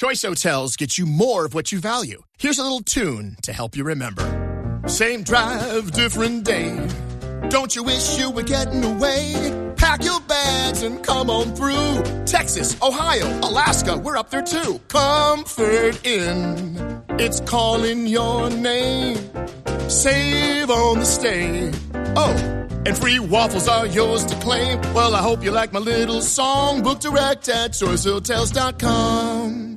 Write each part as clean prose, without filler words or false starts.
Choice Hotels get you more of what you value. Here's a little tune to help you remember. Same drive, different day. Don't you wish you were getting away? Pack your bags and come on through. Texas, Ohio, Alaska, we're up there too. Comfort Inn, it's calling your name. Save on the stay. Oh, and free waffles are yours to claim. Well, I hope you like my little song. Book direct at choicehotels.com.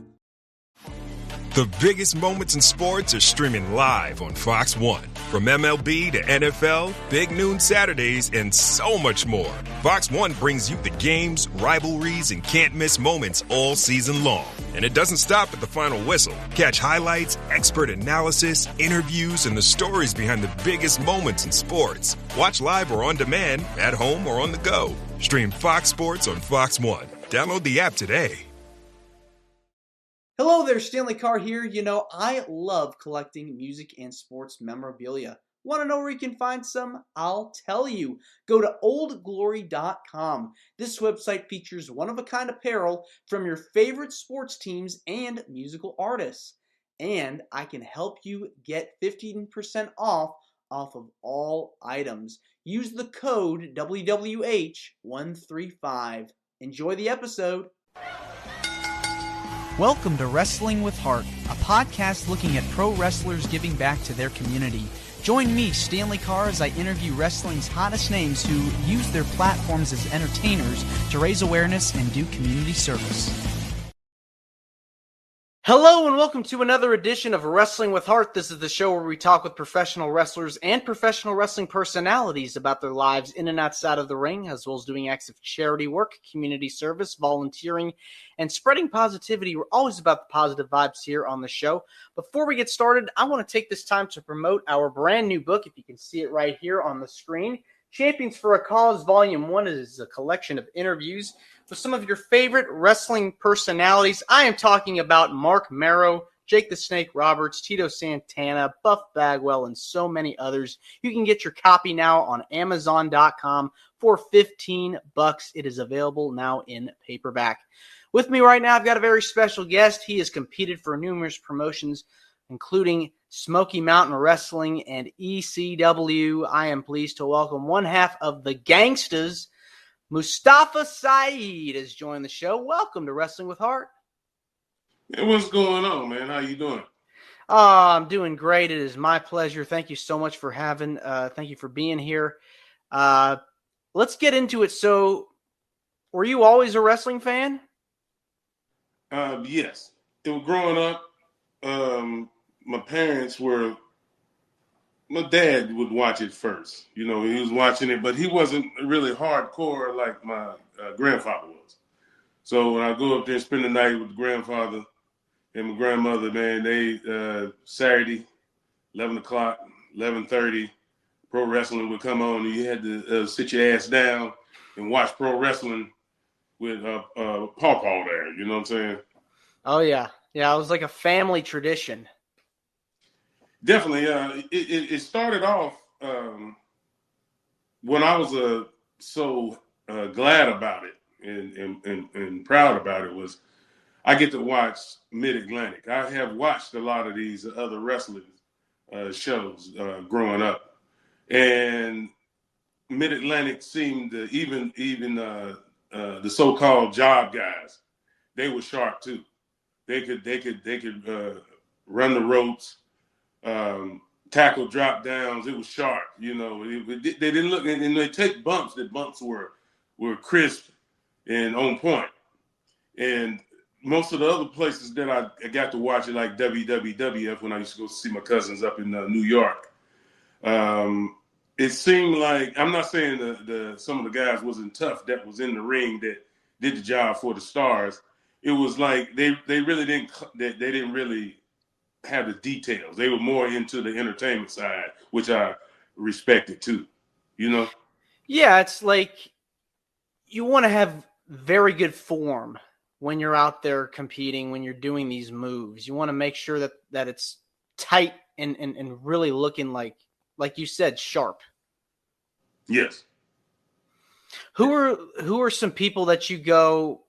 The biggest moments in sports are streaming live on Fox One. From MLB to NFL, Big Noon Saturdays, and so much more. Fox One brings you the games, rivalries, and can't-miss moments all season long. And it doesn't stop at the final whistle. Catch highlights, expert analysis, interviews, and the stories behind the biggest moments in sports. Watch live or on demand, at home or on the go. Stream Fox Sports on Fox One. Download the app today. Hello there, Stanley Carr here. You know, I love collecting music and sports memorabilia. Want to know where you can find some? I'll tell you. Go to oldglory.com. This website features one-of-a-kind apparel from your favorite sports teams and musical artists. And I can help you get 15% off of all items. Use the code WWH135. Enjoy the episode. Welcome to Wrestling with Heart, a podcast looking at pro wrestlers giving back to their community. Join me, Stanley Carr, as I interview wrestling's hottest names who use their platforms as entertainers to raise awareness and do community service. Hello and welcome to another edition of Wrestling with Heart. This is the show where we talk with professional wrestlers and professional wrestling personalities about their lives in and outside of the ring, as well as doing acts of charity work, community service, volunteering, and spreading positivity. We're always about the positive vibes here on the show. Before we get started, I want to take this time to promote our brand new book. If you can see it right here on the screen, Champions for a Cause Volume 1 is a collection of interviews with some of your favorite wrestling personalities. I am talking about Mark Marrow, Jake the Snake Roberts, Tito Santana, Buff Bagwell, and so many others. You can get your copy now on Amazon.com for $15. It is available now in paperback. With me right now, I've got a very special guest. He has competed for numerous promotions, including Smoky Mountain Wrestling and ECW. I am pleased to welcome one half of the Gangstas. Mustafa Saed has joined the show. Welcome to Wrestling with Heart. Hey, what's going on, man? How you doing? I'm doing great. It is my pleasure. Thank you so much for thank you for being here. Let's get into it. So, were you always a wrestling fan? Yes. Growing up, my dad would watch it first. You know, he was watching it, but he wasn't really hardcore like my grandfather was. So when I go up there and spend the night with the grandfather and my grandmother, man, they Saturday, 11 o'clock, 11:30, pro wrestling would come on, and you had to sit your ass down and watch pro wrestling with Paw there. You know what I'm saying? Oh, yeah. Yeah, it was like a family tradition. Definitely. It started off when I was so glad about it and proud about it was I get to watch Mid-Atlantic. I have watched a lot of these other wrestling shows growing up, and Mid-Atlantic seemed to even the so-called job guys, they were sharp too. They could run the ropes. Tackle drop downs, it was sharp. You know, they didn't look, and they take bumps. The bumps were crisp and on point. And most of the other places that I got to watch it, like WWF, when I used to go see my cousins up in New York, it seemed like, I'm not saying some of the guys wasn't tough that was in the ring that did the job for the stars. It was like they really didn't really have the details. They were more into the entertainment side, which I respected too, you know? Yeah, it's like you want to have very good form when you're out there competing, when you're doing these moves. You want to make sure that it's tight and really looking like you said, sharp. Yes. Who are some people that you go,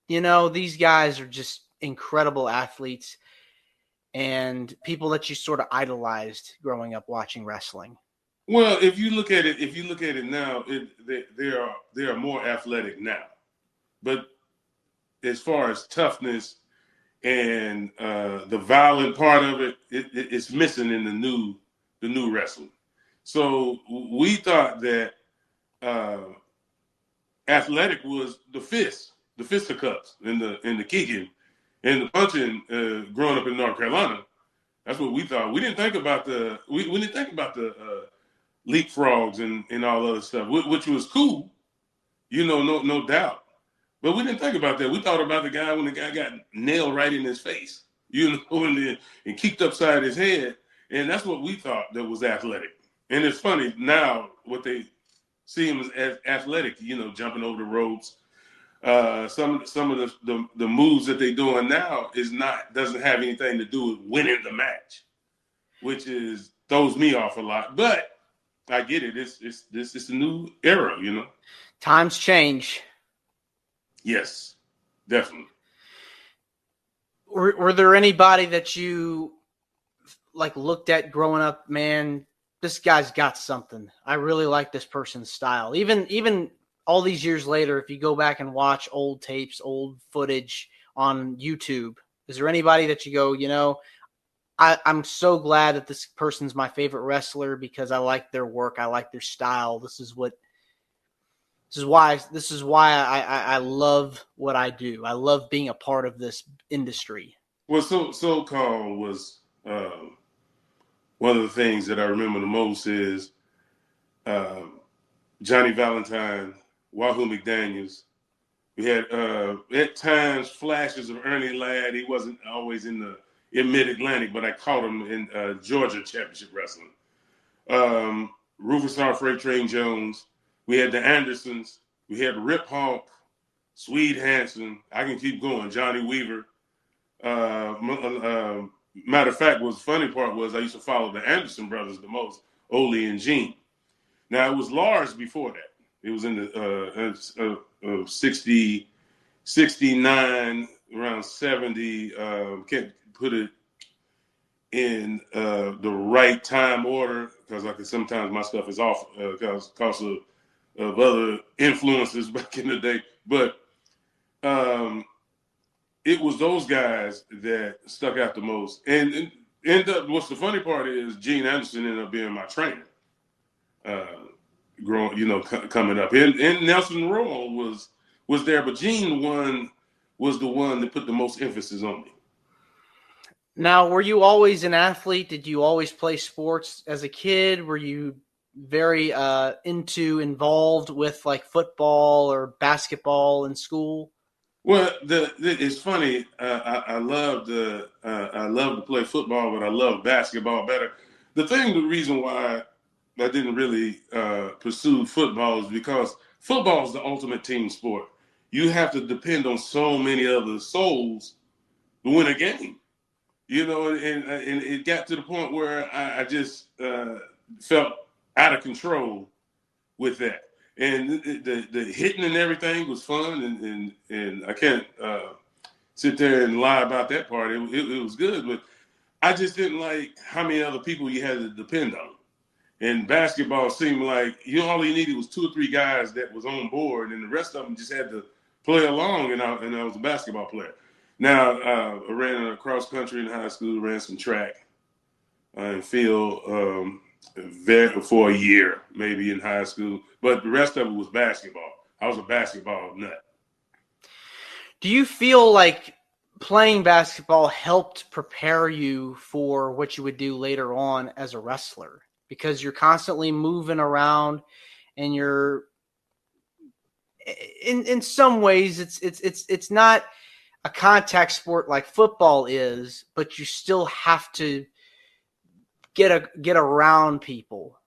you know, these guys are just incredible athletes and people that you sort of idolized growing up watching wrestling? Well, if you look at it now, they are more athletic now. But as far as toughness and the violent part of it's missing in the new wrestling. So we thought that athletic was the fisticuffs, and the kicking, and the punching. Growing up in North Carolina, that's what we thought. We didn't think about the leapfrogs and all other stuff, which was cool, no doubt. But we didn't think about that. We thought about the guy when the guy got nailed right in his face, and kicked upside his head. And that's what we thought that was athletic. And it's funny now what they see him as athletic, jumping over the ropes. Some of the moves that they're doing now doesn't have anything to do with winning the match, which throws me off a lot. But I get it. It's a new era, Times change. Yes, definitely. Were there anybody that you looked at growing up, man, this guy's got something. I really like this person's style. Even all these years later, if you go back and watch old tapes, old footage on YouTube, is there anybody that you go, I'm so glad that this person's my favorite wrestler because I like their work. I like their style. This is why I love what I do. I love being a part of this industry. Well, so-called was one of the things that I remember the most is Johnny Valentine, Wahoo McDaniels. We had at times flashes of Ernie Ladd. He wasn't always in the Mid-Atlantic, but I caught him in Georgia Championship Wrestling. Rufus R. Freight Train Jones. We had the Andersons. We had Rip Hawk, Swede Hansen. I can keep going. Johnny Weaver. Matter of fact, what's the funny part was I used to follow the Anderson brothers the most, Ole and Gene. Now, it was Lars before that. It was in the 60, 69, around 70. Can't put it in the right time order because sometimes my stuff is off because of other influences back in the day. But it was those guys that stuck out the most. And what's the funny part is Gene Anderson ended up being my trainer. Coming up. And Nelson Royal was there, but Gene was the one that put the most emphasis on me. Now, were you always an athlete? Did you always play sports as a kid? Were you very involved with football or basketball in school? Well, it's funny. I love to play football, but I love basketball better. The reason why I didn't really pursue football is because football is the ultimate team sport. You have to depend on so many other souls to win a game. And it got to the point where I just felt out of control with that. And the hitting and everything was fun, and I can't sit there and lie about that part. It was good, but I just didn't like how many other people you had to depend on. And basketball seemed like all you needed was 2 or 3 guys that was on board, and the rest of them just had to play along, and I was a basketball player. Now, I ran a cross country in high school, ran some track and field for a year, maybe in high school. But the rest of it was basketball. I was a basketball nut. Do you feel like playing basketball helped prepare you for what you would do later on as a wrestler? Because you're constantly moving around and you're in some ways it's not a contact sport like football is, but you still have to get around people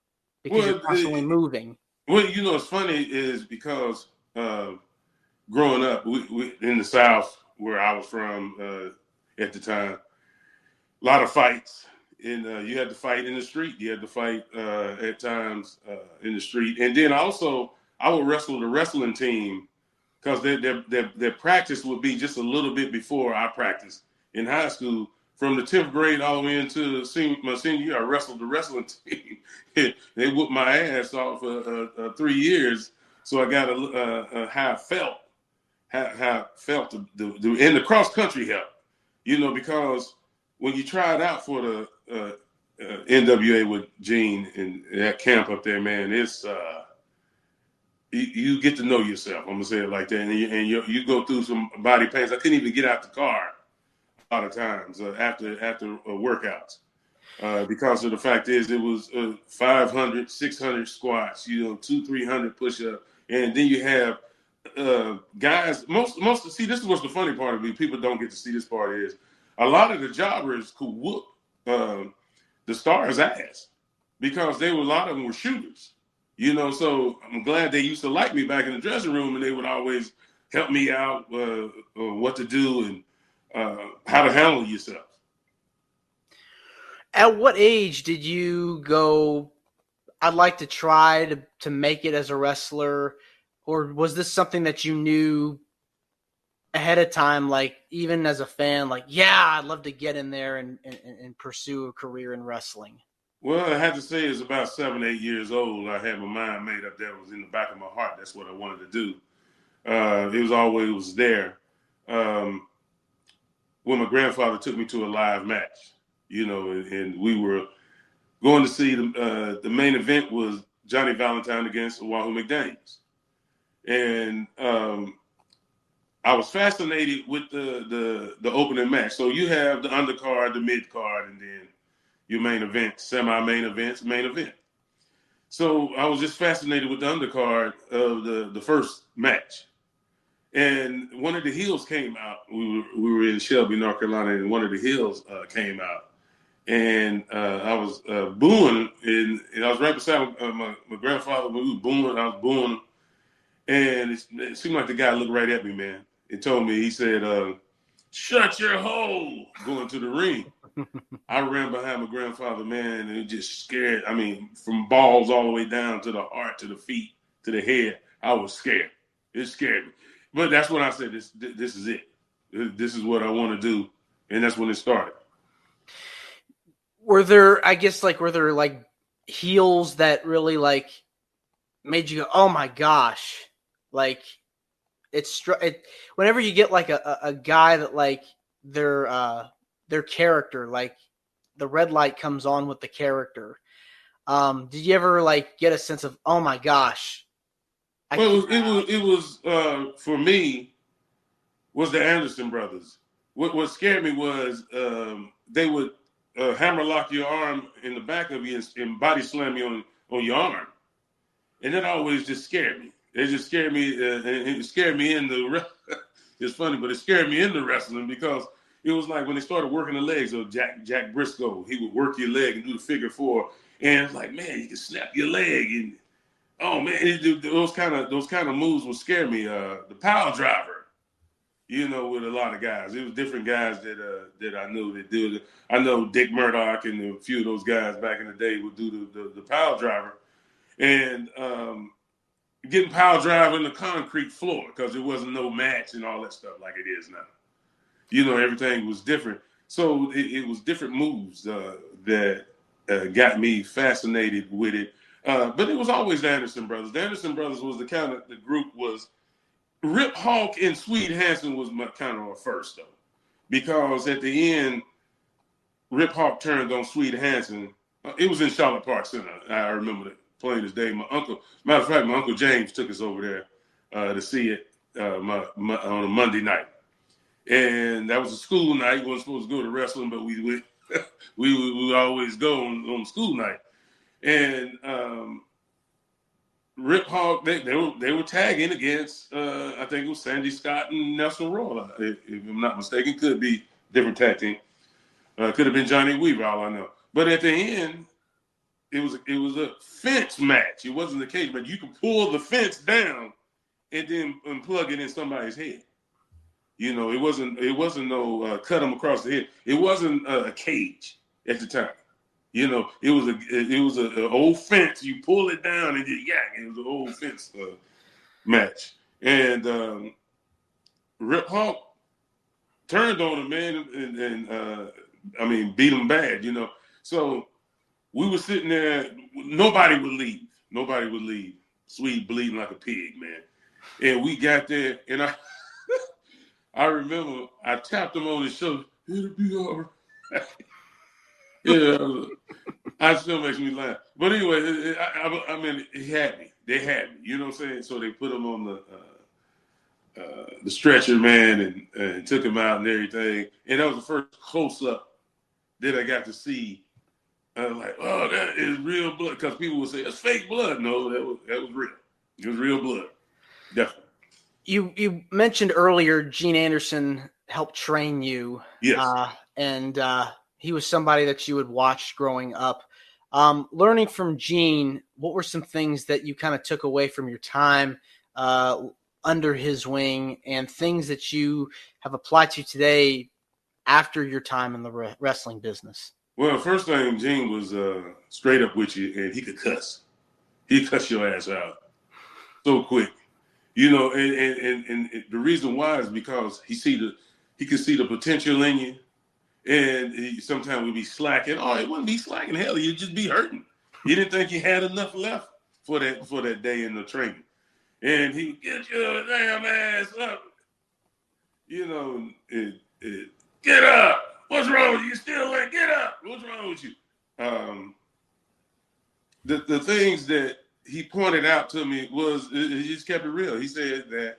because you're constantly moving. Well, what's funny is because growing up we in the South where I was from at the time, a lot of fights. And you had to fight in the street. You had to fight at times in the street. And then also I would wrestle the wrestling team because their practice would be just a little bit before I practiced in high school. From the 10th grade all the way into my senior year, I wrestled the wrestling team. They whooped my ass off for 3 years, so I got how I felt. How I felt and the cross country help, because when you tried out for the NWA with Gene and that camp up there, man, it's you get to know yourself. I'm gonna say it like that, and you go through some body pains. I couldn't even get out the car a lot of times after workouts because of the fact is it was 500, 600 squats, 200-300 push-up, and then you have guys. Most see, this is what's the funny part of me. People don't get to see this part is a lot of the jobbers could whoop the stars' ass because a lot of them were shooters. So I'm glad they used to like me back in the dressing room, and they would always help me out what to do and how to handle yourself. At what age did you go, I'd like to try to make it as a wrestler? Or was this something that you knew ahead of time, like even as a fan, like, yeah, I'd love to get in there and pursue a career in wrestling? Well, I have to say it's about 7, 8 years old. I had my mind made up. That was in the back of my heart. That's what I wanted to do. It was always there. When my grandfather took me to a live match, and we were going to see the main event was Johnny Valentine against Wahoo McDaniels. And I was fascinated with the opening match. So you have the undercard, the mid-card, and then your main event, semi-main events, main event. So I was just fascinated with the undercard of the first match. And one of the heels came out. We were in Shelby, North Carolina, and one of the heels came out. And I was booing, and I was right beside my grandfather when we were booing. I was booing him. And it seemed like the guy looked right at me, man. He told me, he said, shut your hole, going to the ring. I ran behind my grandfather, man, and it just scared. I mean, from balls all the way down to the heart, to the feet, to the head. I was scared. It scared me. But that's when I said, this is it. This is what I want to do. And that's when it started. Were there heels that really made you go, oh my gosh, whenever you get a guy that their character, the red light comes on with the character. Did you ever get a sense of, oh my gosh? It was for me was the Anderson brothers. What scared me was they would hammerlock your arm in the back of you and body slam you on your arm. And that always just scared me. It just scared me, and it scared me in the. It's funny, but it scared me in the wrestling because it was like when they started working the legs of Jack Briscoe, he would work your leg and do the figure four, and it's like, man, you can snap your leg, and oh man, those kind of moves would scare me. The power driver, with a lot of guys, it was different guys that I knew that did it. I know Dick Murdoch and a few of those guys back in the day would do the power driver. And getting power drive in the concrete floor because there wasn't no match and all that stuff like it is now. Everything was different. So it was different moves that got me fascinated with it. But it was always the Anderson brothers. The Anderson brothers was the group was Rip Hawk and Swede Hansen was kind of a first, though. Because at the end, Rip Hawk turned on Swede Hansen. It was in Charlotte Park Center. I remember that. Plain as day. My Uncle James took us over there to see it on a Monday night, and that was a school night. We weren't supposed to go to wrestling, but we went. we would always go on school night. And Rip Hawk, they were tagging against I think it was Sandy Scott and Nelson Royal, if I'm not mistaken. Could be different tag team. Could have been Johnny Weaver, all I know. But at the end, it was a fence match. It wasn't a cage match. You could pull the fence down and then plug it in somebody's head. It wasn't no cut them across the head. It wasn't a cage at the time. It was an old fence. You pull it down and it was an old fence match. And Rip Hawk turned on him, man, and beat him bad, you know. So we were sitting there. Nobody would leave. Nobody would leave. Swede bleeding like a pig, man. And we got there, and I remember I tapped him on his shoulder. It'll be all right. Yeah, I still makes me laugh. But anyway, he had me. They had me. You know what I'm saying? So they put him on the stretcher, man, and took him out and everything. And that was the first close up that I got to see. I was like, oh, that is real blood. Because people would say, it's fake blood. No, that was real. It was real blood. Definitely. You mentioned earlier Gene Anderson helped train you. Yes. And he was somebody that you had watched growing up. Learning from Gene, what were some things that you kind of took away from your time under his wing and things that you have applied to today after your time in the wrestling business? Well, first thing, Gene was straight up with you, and he could cuss. He'd cuss your ass out so quick. You know, and the reason why is because he could see the potential in you, and he sometimes would be slacking. Oh, it wouldn't be slacking. Hell, you'd just be hurting. He didn't think you had enough left for that day in the training, and he get your damn ass up. You know, get up. What's wrong with you? You still like, get up. What's wrong with you? The things that he pointed out to me was, he just kept it real. He said that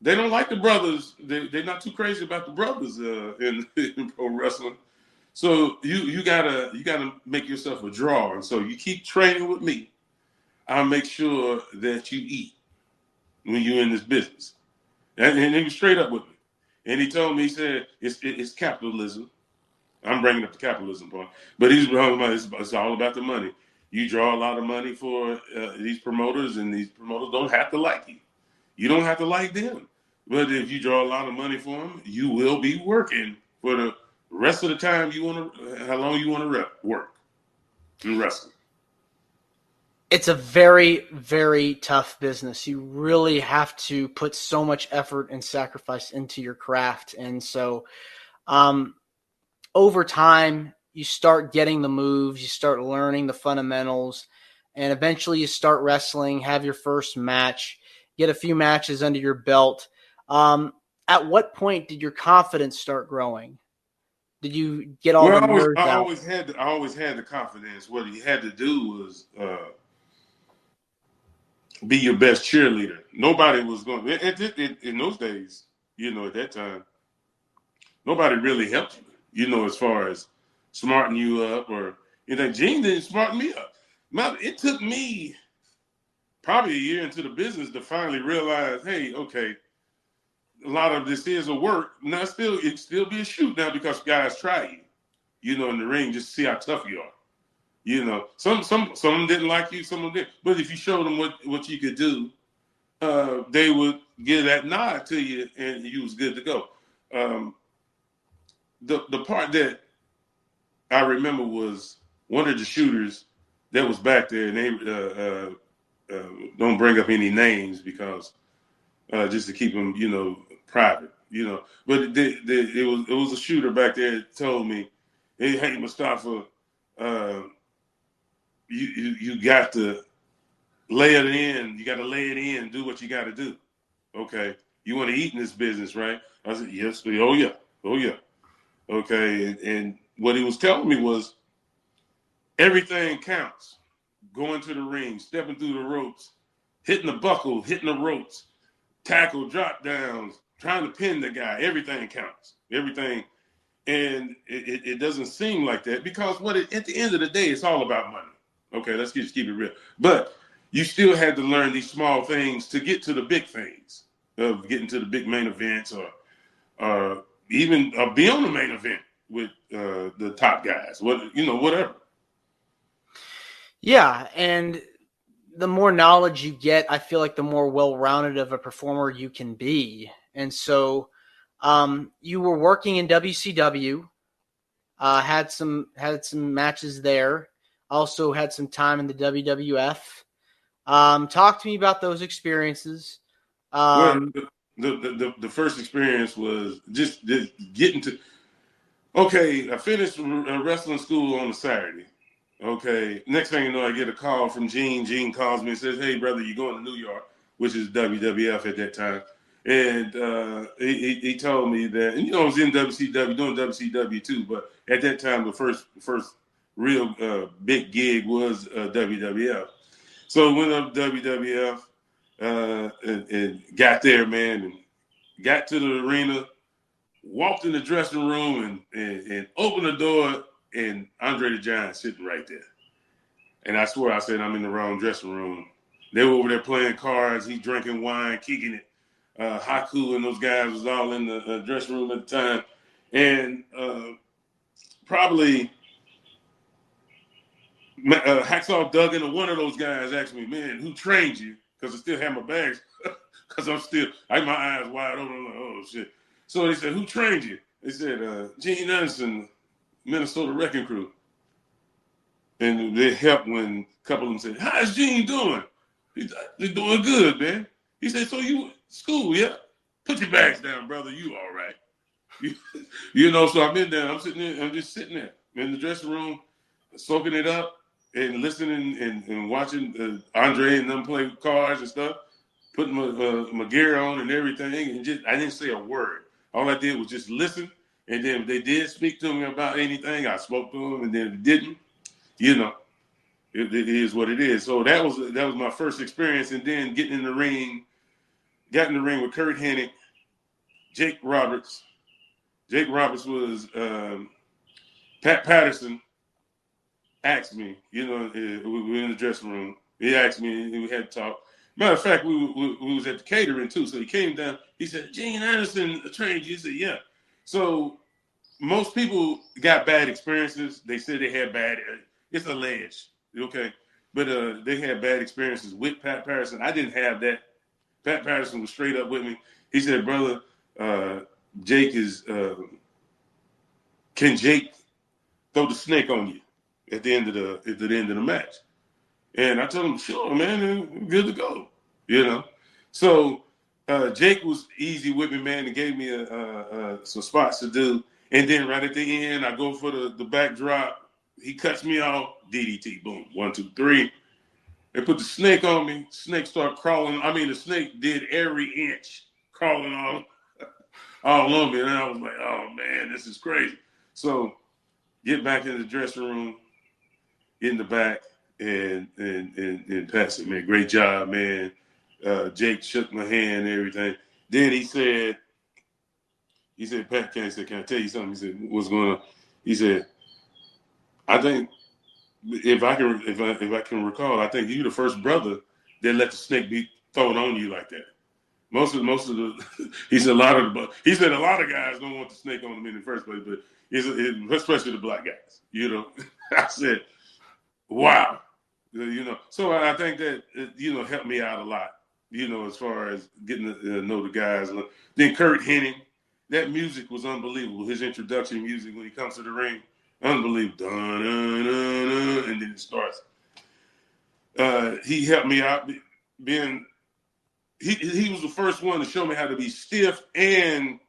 they don't like the brothers. They're not too crazy about the brothers in pro wrestling. So you gotta make yourself a draw. And so you keep training with me. I'll make sure that you eat when you're in this business. And he was straight up with me. And he told me, he said, it's capitalism. I'm bringing up the capitalism part. But he's talking about it's all about the money. You draw a lot of money for these promoters, and these promoters don't have to like you. You don't have to like them. But if you draw a lot of money for them, you will be working for the rest of the time how long you want to work in wrestling. It's a very, very tough business. You really have to put so much effort and sacrifice into your craft. And so over time, you start getting the moves, you start learning the fundamentals, and eventually you start wrestling, have your first match, get a few matches under your belt. At what point did your confidence start growing? Did you get all the nerves out? I always had the confidence. What you had to do was be your best cheerleader. Nobody was going in those days, you know, at that time, nobody really helped you, you know, as far as smarten you up or anything. Gene didn't smarten me up. It took me probably a year into the business to finally realize, hey, okay, a lot of this is a work. Now it still be a shoot now because guys try you know, in the ring just to see how tough you are. You know, some of them didn't like you, some of them did. But if you showed them what you could do, they would give that nod to you, and you was good to go. The part that I remember was one of the shooters that was back there, and they don't bring up any names because just to keep them, you know, private, you know. But it was a shooter back there that told me, hey Mustafa, you got to lay it in. You got to lay it in. Do what you got to do. Okay. You want to eat in this business, right? I said, yes. Oh yeah. Okay. And what he was telling me was everything counts. Going to the ring, stepping through the ropes, hitting the buckle, hitting the ropes, tackle, drop downs, trying to pin the guy. Everything counts. Everything. And it doesn't seem like that because at the end of the day, it's all about money. Okay, let's just keep it real. But you still had to learn these small things to get to the big things of getting to the big main events or even be on the main event with the top guys, whatever. Yeah, and the more knowledge you get, I feel like the more well-rounded of a performer you can be. And so you were working in WCW, had some matches there. Also had some time in the WWF. Talk to me about those experiences. Well, the first experience was just getting to. Okay, I finished wrestling school on a Saturday. Okay, next thing you know, I get a call from Gene. Gene calls me and says, "Hey, brother, you're going to New York," which is WWF at that time. And he told me that, and I was in WCW, doing WCW too, but at that time, the first real big gig was WWF. So went up to WWF and got there, man, and got to the arena, walked in the dressing room and opened the door, and Andre the Giant sitting right there. And I swear I said, I'm in the wrong dressing room. They were over there playing cards. He drinking wine, kicking it. Haku and those guys was all in the dressing room at the time. And probably Hacksaw Duggan or one of those guys asked me, "Man, who trained you?" Because I still have my bags. Because I had my eyes wide open. I'm like, oh, shit. So they said, "Who trained you?" They said, Gene Anderson, Minnesota Wrecking Crew. And they helped when a couple of them said, "How's Gene doing?" He's doing good, man. He said, "So you school, yeah? Put your bags down, brother. You all right." So I'm in there. I'm sitting there. I'm just sitting there in the dressing room, soaking it up and listening and watching Andre and them play cards and stuff, putting my gear on and everything. And I didn't say a word. All I did was just listen. And then if they did speak to me about anything, I spoke to them. And then if they didn't, it is what it is. So that was my first experience. And then got in the ring with Kurt Hennig, Jake Roberts. Jake Roberts was Pat Patterson asked me, we were in the dressing room. He asked me, and we had to talk. Matter of fact, we was at the catering too. So he came down. He said, "Gene Anderson trained you?" He said, "Yeah." So most people got bad experiences. They said they had bad. It's alleged, okay, but they had bad experiences with Pat Patterson. I didn't have that. Pat Patterson was straight up with me. He said, "Brother, Jake is. Can Jake throw the snake on you at the end of the match?" And I told him, "Sure, man, good to go." So Jake was easy with me, man, and gave me some spots to do. And then right at the end, I go for the backdrop. He cuts me off. DDT, boom, 1, 2, 3. They put the snake on me. Snake started crawling. I mean, the snake did every inch crawling all on me. And I was like, oh, man, this is crazy. So get back in the dressing room, in the back, and Pat said, "Man, great job, man." Jake shook my hand and everything. Then he said, "Pat, can I tell you something?" He said, "What's going on?" He said, "I think if I can recall, I think you're the first brother that let the snake be thrown on you like that. Most of the," he said, a lot of guys don't want the snake on them in the first place, but especially the black guys. I said, wow. So I think that helped me out a lot. As far as getting to know the guys. Then Kurt Hennig, that music was unbelievable. His introduction music when he comes to the ring, unbelievable. Dun, dun, dun, dun, and then it starts. He helped me out. He was the first one to show me how to be stiff and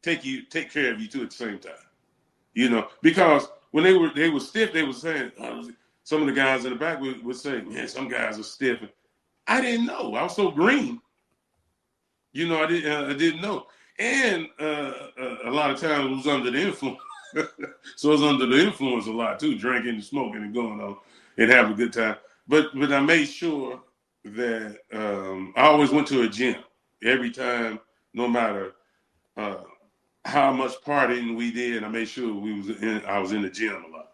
take care of you too at the same time. Because when they were stiff, they were saying, some of the guys in the back would say, "Man, some guys are stiff." I didn't know. I was so green. I didn't know. And a lot of times it was under the influence. So it was under the influence a lot too, drinking and smoking and going on and having a good time. But I made sure that I always went to a gym every time, no matter how much partying we did. I made sure I was in the gym a lot.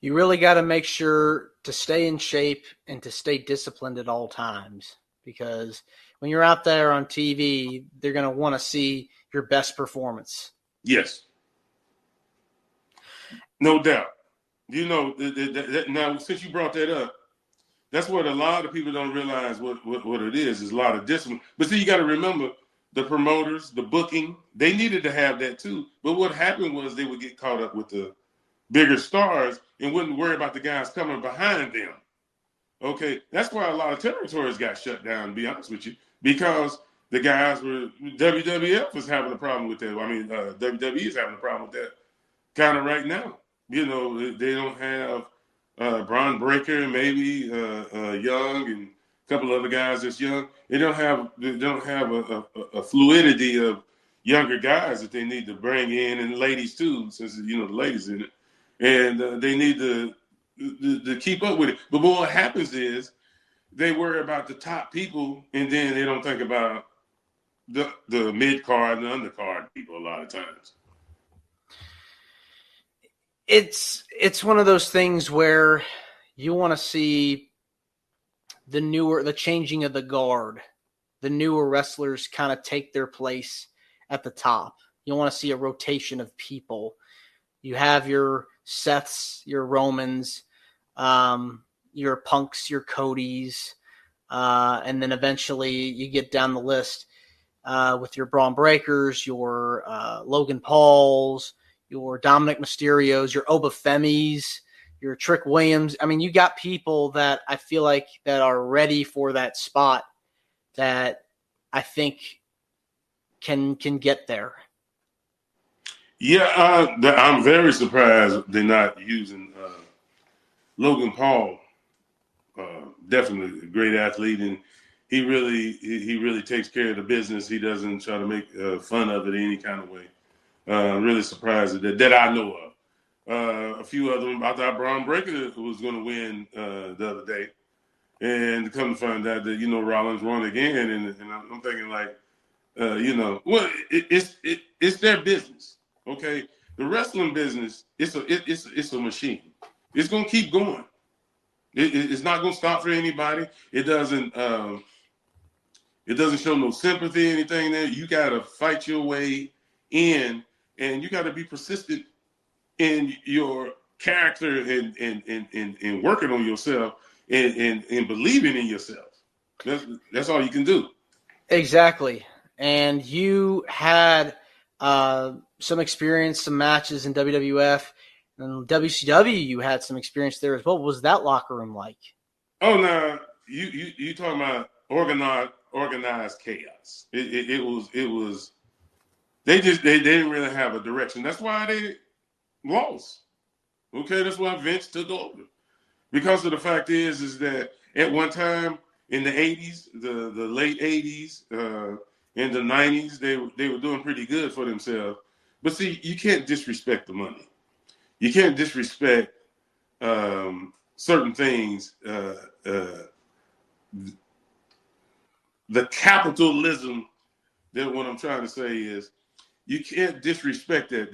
You really got to make sure to stay in shape and to stay disciplined at all times, because when you're out there on TV, they're going to want to see your best performance. Yes. No doubt. Now, since you brought that up, that's what a lot of people don't realize what it is a lot of discipline. But see, you got to remember the promoters, the booking, they needed to have that too. But what happened was they would get caught up with the bigger stars and wouldn't worry about the guys coming behind them. Okay, that's why a lot of territories got shut down, to be honest with you, because the guys were WWF was having a problem with that. I mean, WWE is having a problem with that kind of right now. You know, they don't have Braun Breaker, maybe Young, and a couple other guys that's young. They don't have a fluidity of younger guys that they need to bring in, and ladies too, since the ladies in it, and they need to keep up with it. But what happens is they worry about the top people, and then they don't think about the mid card and the undercard people a lot of times. It's one of those things where you want to see the changing of the guard, the newer wrestlers kind of take their place at the top. You want to see a rotation of people. You have your Seths, your Romans, your Punks, your Codys, and then eventually you get down the list with your Braun Breakers, your Logan Pauls, your Dominic Mysterios, your Obafemis, your Trick Williams. I mean, you got people that I feel like that are ready for that spot that I think can get there. Yeah, I'm very surprised they're not using Logan Paul. Definitely a great athlete, and he really takes care of the business. He doesn't try to make fun of it any kind of way. Really surprised that I know of. A few other them. I thought Braun Breaker was going to win the other day, and come to find out that Rollins won again, and I'm thinking like, well, it's their business. Okay, the wrestling business, it's a machine. It's going to keep going. It's not going to stop for anybody. It doesn't show no sympathy or anything there. You got to fight your way in, and you got to be persistent in your character and working on yourself and believing in yourself. That's all you can do. Exactly. And you had some experience, some matches in WWF. And WCW, you had some experience there as well. What was that locker room like? Oh, no, you talking about organized chaos. It was. They didn't really have a direction. That's why they lost. Okay, that's why Vince took over. Because of the fact is that at one time in the 80s, the late 80s, in the 90s, they were doing pretty good for themselves. But see, you can't disrespect the money. You can't disrespect certain things. The capitalism, that what I'm trying to say is, you can't disrespect that.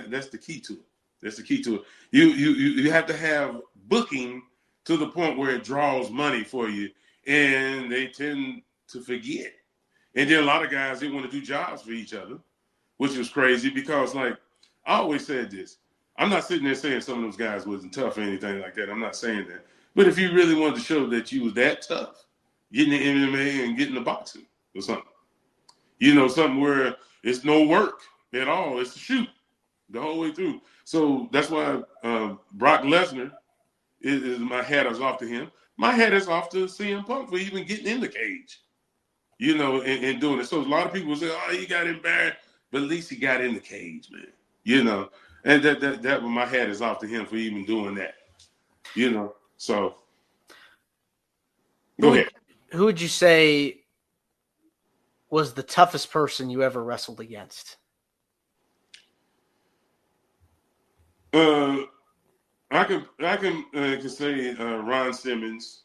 That's the key to it. That's the key to it. You have to have booking to the point where it draws money for you, and they tend to forget. And then a lot of guys, they want to do jobs for each other, which was crazy because, like, I always said this. I'm not sitting there saying some of those guys wasn't tough or anything like that. I'm not saying that. But if you really wanted to show that you was that tough, get in the MMA and get in the boxing or something. Something where it's no work at all. It's a shoot the whole way through. So that's why Brock Lesnar is my hat is off to him. My hat is off to CM Punk for even getting in the cage, and doing it. So a lot of people say, oh, he got embarrassed, but at least he got in the cage, man. And that my hat is off to him for even doing that. So go ahead. Who would you say was the toughest person you ever wrestled against? I can say Ron Simmons.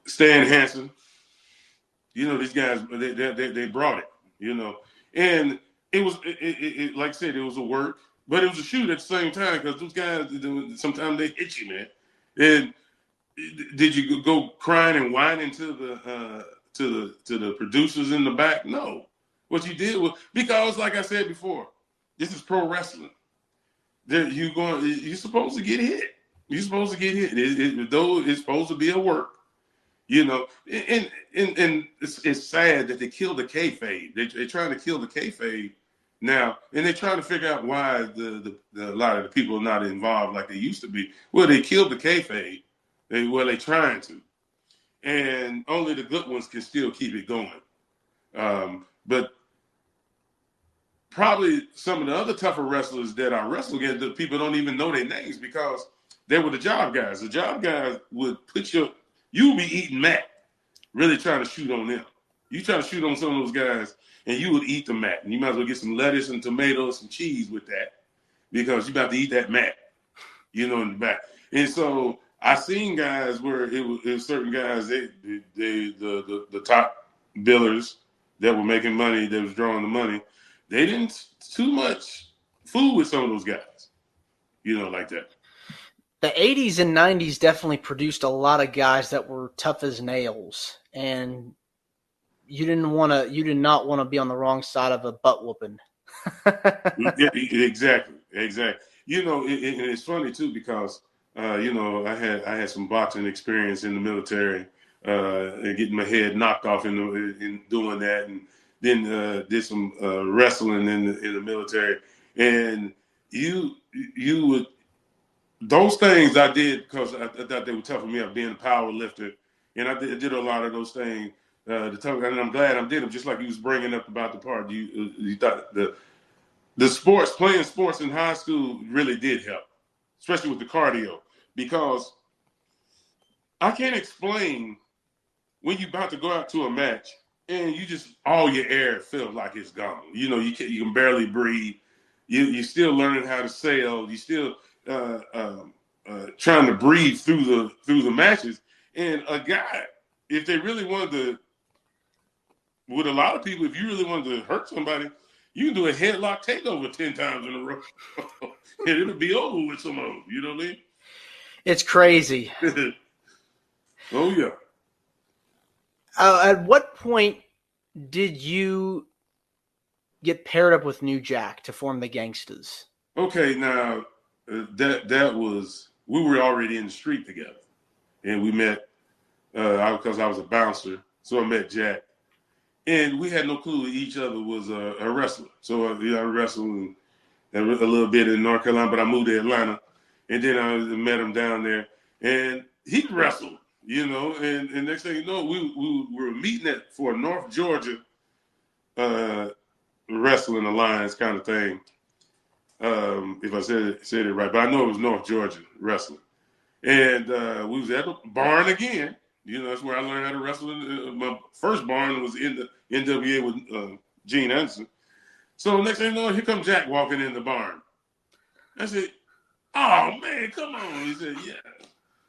Stan Hansen. These guys, they brought it, and it was, like I said, it was a work, but it was a shoot at the same time because those guys, sometimes they hit you, man. And did you go crying and whining to the producers in the back? No. What you did was, because like I said before, this is pro wrestling. You're supposed to get hit. You're supposed to get hit. Though it's supposed to be a work. And it's sad that they killed the kayfabe. They're trying to kill the kayfabe Now, and they're trying to figure out why a lot of the people are not involved like they used to be. Well, they killed the kayfabe. They're trying to. And only the good ones can still keep it going. But probably some of the other tougher wrestlers that I wrestle against, the people don't even know their names because they were the job guys. The job guys would you would be eating mat, really trying to shoot on them. You try to shoot on some of those guys, and you would eat the mat. And you might as well get some lettuce and tomatoes, some cheese with that, because you're about to eat that mat, in the back. And so I seen guys where it was certain guys, the top billers that were making money, that was drawing the money, they didn't too much fool with some of those guys, like that. The 80s and 90s definitely produced a lot of guys that were tough as nails, and you did not want to be on the wrong side of a butt whooping. Yeah, exactly. And it's funny too because I had some boxing experience in the military, and getting my head knocked off in doing that, and then did some wrestling in the military, and you would. Those things I did because I thought they were tough for me. Being a power lifter, and I did a lot of those things. And I'm glad I did them. Just like you was bringing up about the part you thought the playing sports in high school really did help, especially with the cardio, because I can't explain when you're about to go out to a match and you just all your air feels like it's gone. You can barely breathe. You're still learning how to sail. You still trying to breathe through the matches. And a guy, if they really wanted to, with a lot of people, if you really wanted to hurt somebody, you can do a headlock takeover 10 times in a row, and it'll be over with some of them. You know what I mean? It's crazy. Oh yeah. At what point did you get paired up with New Jack to form the Gangstas? Okay, now that was, we were already in the street together, and we met because I was a bouncer, so I met Jack, and we had no clue each other was a wrestler. So I wrestled a little bit in North Carolina, but I moved to Atlanta, and then I met him down there, and he wrestled, and next thing you know, we were meeting for a North Georgia wrestling alliance kind of thing. If I said it right, but I know it was North Georgia wrestling. And we was at the barn again. That's where I learned how to wrestle. My first barn was in the NWA with Gene Anderson. So next thing you know, here comes Jack walking in the barn. I said, "Oh man, come on!" He said, "Yeah."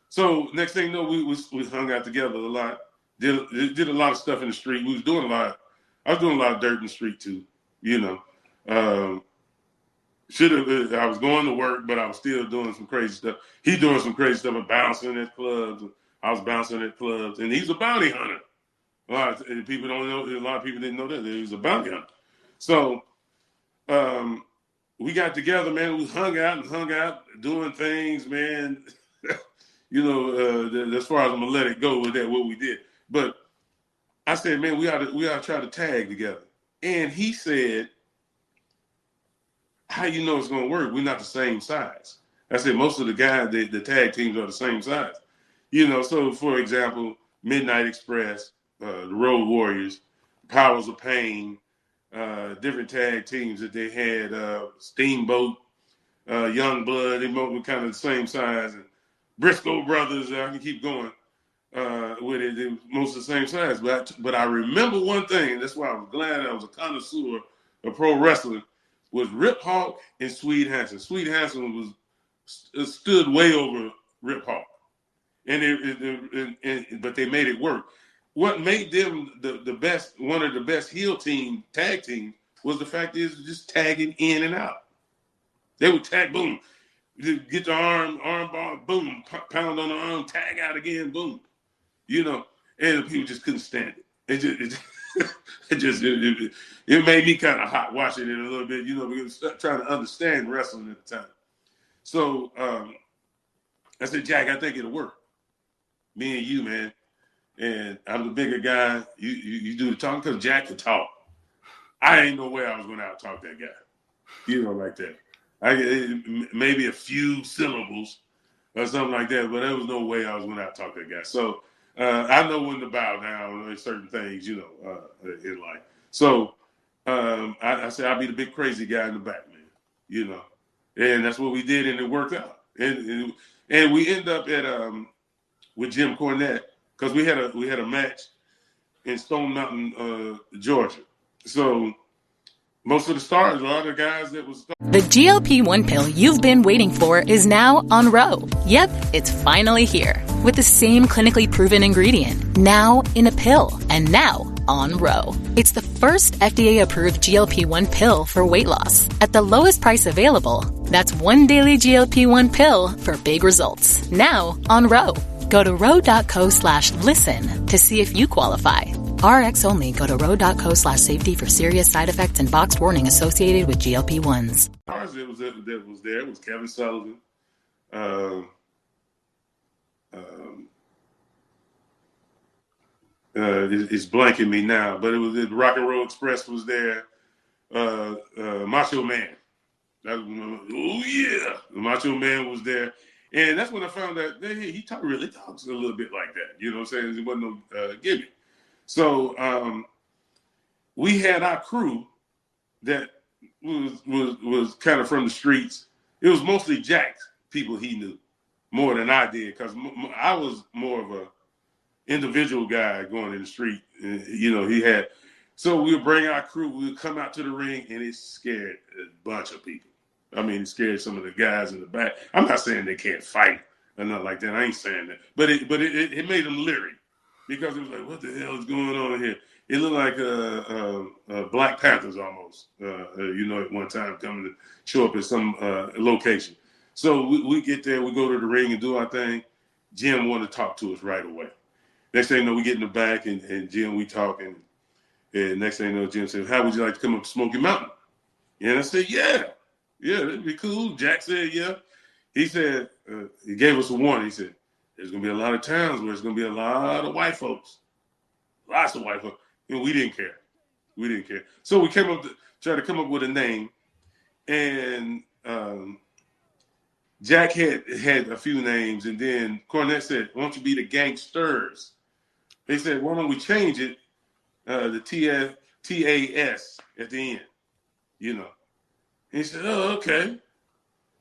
So next thing you know, we hung out together a lot. Did a lot of stuff in the street. We was doing a lot. I was doing a lot of dirt in the street too. I was going to work, but I was still doing some crazy stuff. He doing some crazy stuff and bouncing at clubs. And I was bouncing at clubs, and he's a bounty hunter. A lot of people don't know. A lot of people didn't know that he was a bounty hunter. So we got together, man. We hung out, doing things, man. As far as I'm gonna let it go with that, what we did. But I said, man, we ought to try to tag together. And he said, how you know it's going to work? We're not the same size. I said, most of the guys, the tag teams are the same size. So for example, Midnight Express, the Road Warriors, Powers of Pain, different tag teams that they had, Steamboat, Young Blood, they were kind of the same size. And Briscoe Brothers, I can keep going with it. They were most of the same size. But I remember one thing, that's why I was glad I was a connoisseur of pro wrestling, was Rip Hawk and Swede Hansen. Swede Hansen stood way over Rip Hawk, but they made it work. What made them the best, one of the best heel tag teams, was the fact is just tagging in and out. They would tag, boom, get the arm bar, boom, pound on the arm, tag out again, boom, and the people just couldn't stand it. It made me kind of hot watching it a little bit, because trying to understand wrestling at the time. So I said, Jack, I think it'll work. Me and you, man. And I'm the bigger guy. You do the talking because Jack can talk. I ain't no way I was going to out-talk that guy. Like that. Maybe a few syllables or something like that, but there was no way I was going to out-talk that guy. So I know when to bow down on certain things, in life. So I said I'll be the big crazy guy in the back, man. And that's what we did, and it worked out. And we end up at with Jim Cornette because we had a match in Stone Mountain, Georgia. So most of the stars, a lot of the guys that was. The GLP-1 pill you've been waiting for is now on Ro. Yep, it's finally here with the same clinically proven ingredient. Now in a pill, and now on Ro. It's the first FDA-approved GLP-1 pill for weight loss at the lowest price available. That's one daily GLP-1 pill for big results. Now on Ro. Go to ro.co/listen to see if you qualify. RX only. Go to ro.co/safety for serious side effects and boxed warning associated with GLP-1s. That was there. It was Kevin Sullivan. It's blanking me now, but it was the Rock and Roll Express was there. Macho Man. The Macho Man was there. And that's when I found out that he really talks a little bit like that. You know what I'm saying? It wasn't no gimmick. So we had our crew that was kind of from the streets. It was mostly Jack's people he knew more than I did because I was more of a individual guy going in the street. He had. So we would bring our crew. We would come out to the ring, and it scared a bunch of people. I mean, it scared some of the guys in the back. I'm not saying they can't fight or nothing like that. I ain't saying that. But it made them leery because it was like, what the hell is going on here? It looked like Black Panthers almost, at one time coming to show up at some location. So we get there, we go to the ring and do our thing. Jim wanted to talk to us right away. Next thing you know, we get in the back and Jim, we talking. And next thing you know, Jim said, how would you like to come up to Smoky Mountain? And I said, yeah, that'd be cool. Jack said, yeah. He said, he gave us a warning. He said, there's going to be a lot of towns where there's going to be a lot of white folks. Lots of white folks. And we didn't care. So we tried to come up with a name. And Jack had a few names. And then Cornette said, why don't you be the Gangsters? They said, why don't we change it, the TAS at the end, And he said, oh, okay.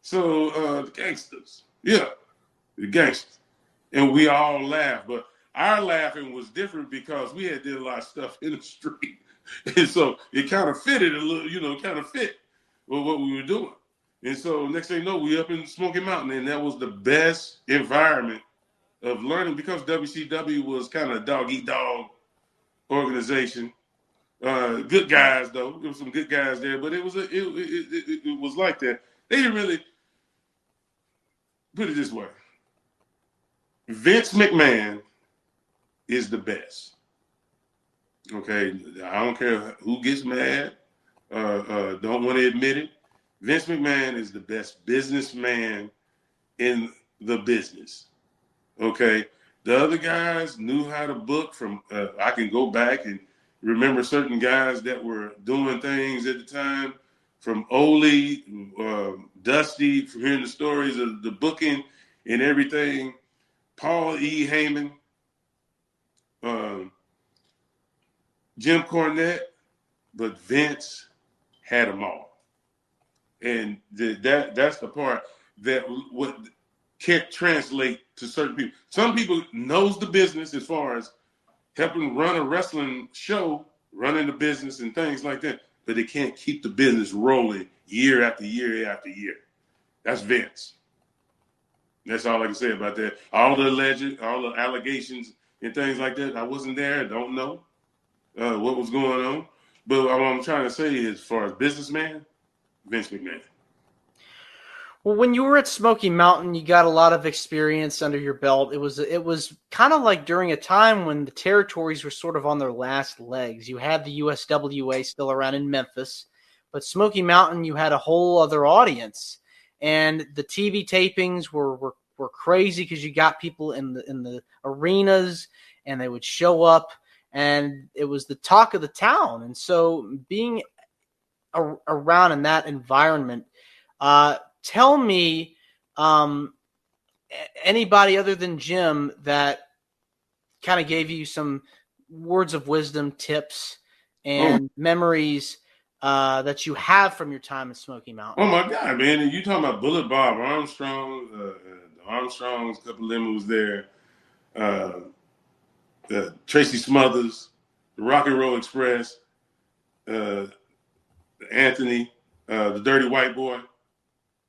So the Gangsters. Yeah, the Gangsters. And we all laughed. But our laughing was different because we had did a lot of stuff in the street. And so it kind of fitted a little, kind of fit with what we were doing. And so next thing you know, we up in Smoky Mountain. And that was the best environment of learning because WCW was kind of a dog-eat-dog organization. Good guys, though. There was some good guys there. But it was like that. They didn't really put it this way. Vince McMahon is the best. Okay, I don't care who gets mad, don't want to admit it. Vince McMahon is the best businessman in the business. Okay, the other guys knew how to book from. I can go back and remember certain guys that were doing things at the time, from Ole, Dusty, from hearing the stories of the booking and everything. Paul E. Heyman, Jim Cornette, but Vince had them all. And that's the part that what can't translate to certain people. Some people knows the business as far as helping run a wrestling show, running the business and things like that, but they can't keep the business rolling year after year after year. That's Vince. That's all I can say about that. All the allegations and things like that, I wasn't there. I don't know what was going on. But what I'm trying to say is, as far as businessman, Vince McMahon. Well, when you were at Smoky Mountain, you got a lot of experience under your belt. It was kind of like during a time when the territories were sort of on their last legs. You had the USWA still around in Memphis, but Smoky Mountain, you had a whole other audience. And the TV tapings were crazy because you got people in the arenas, and they would show up, and it was the talk of the town. And so being around in that environment. Tell me anybody other than Jim that kind of gave you some words of wisdom, tips, and memories that you have from your time in Smoky Mountain. Oh my God, man! And you talking about Bullet Bob Armstrong? Armstrong's, a couple of them was there. Tracy Smothers, the Rock and Roll Express, Anthony, the Dirty White Boy.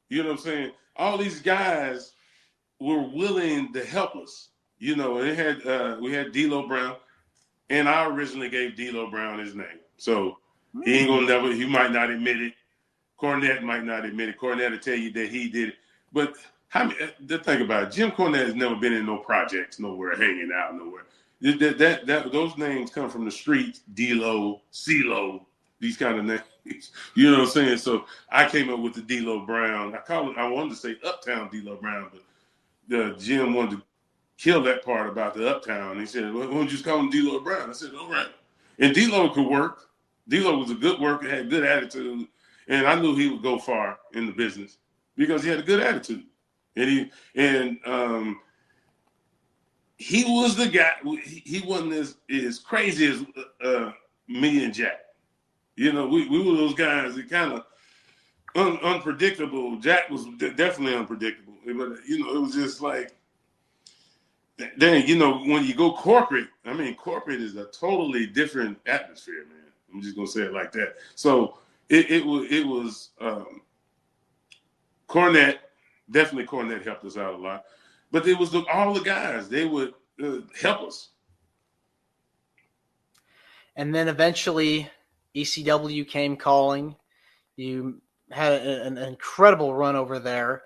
You know what I'm saying? All these guys were willing to help us. You know, and we had D'Lo Brown, and I originally gave D'Lo Brown his name. So he ain't gonna he might not admit it. Cornette might not admit it. Cornette will tell you that he did it. But the thing about it, Jim Cornette has never been in no projects, nowhere, hanging out, nowhere. Those names come from the streets, D-Lo, C-Lo, these kind of names. You know what I'm saying? So I came up with the D'Lo Brown. I wanted to say Uptown D'Lo Brown, but Jim wanted to kill that part about the Uptown. He said, well, why don't you just call him D'Lo Brown? I said, all right. And D'Lo could work. D'Lo was a good worker, had good attitude. And I knew he would go far in the business because he had a good attitude. And he was the guy. He wasn't as crazy as me and Jack. You know, we were those guys that kind of unpredictable. Jack was definitely unpredictable. But, you know, it was just like, then, you know, when you go corporate, I mean, corporate is a totally different atmosphere, man. I'm just going to say it like that. So, It was Cornette. Definitely Cornette helped us out a lot. But it was all the guys. They would help us. And then eventually ECW came calling. You had an incredible run over there.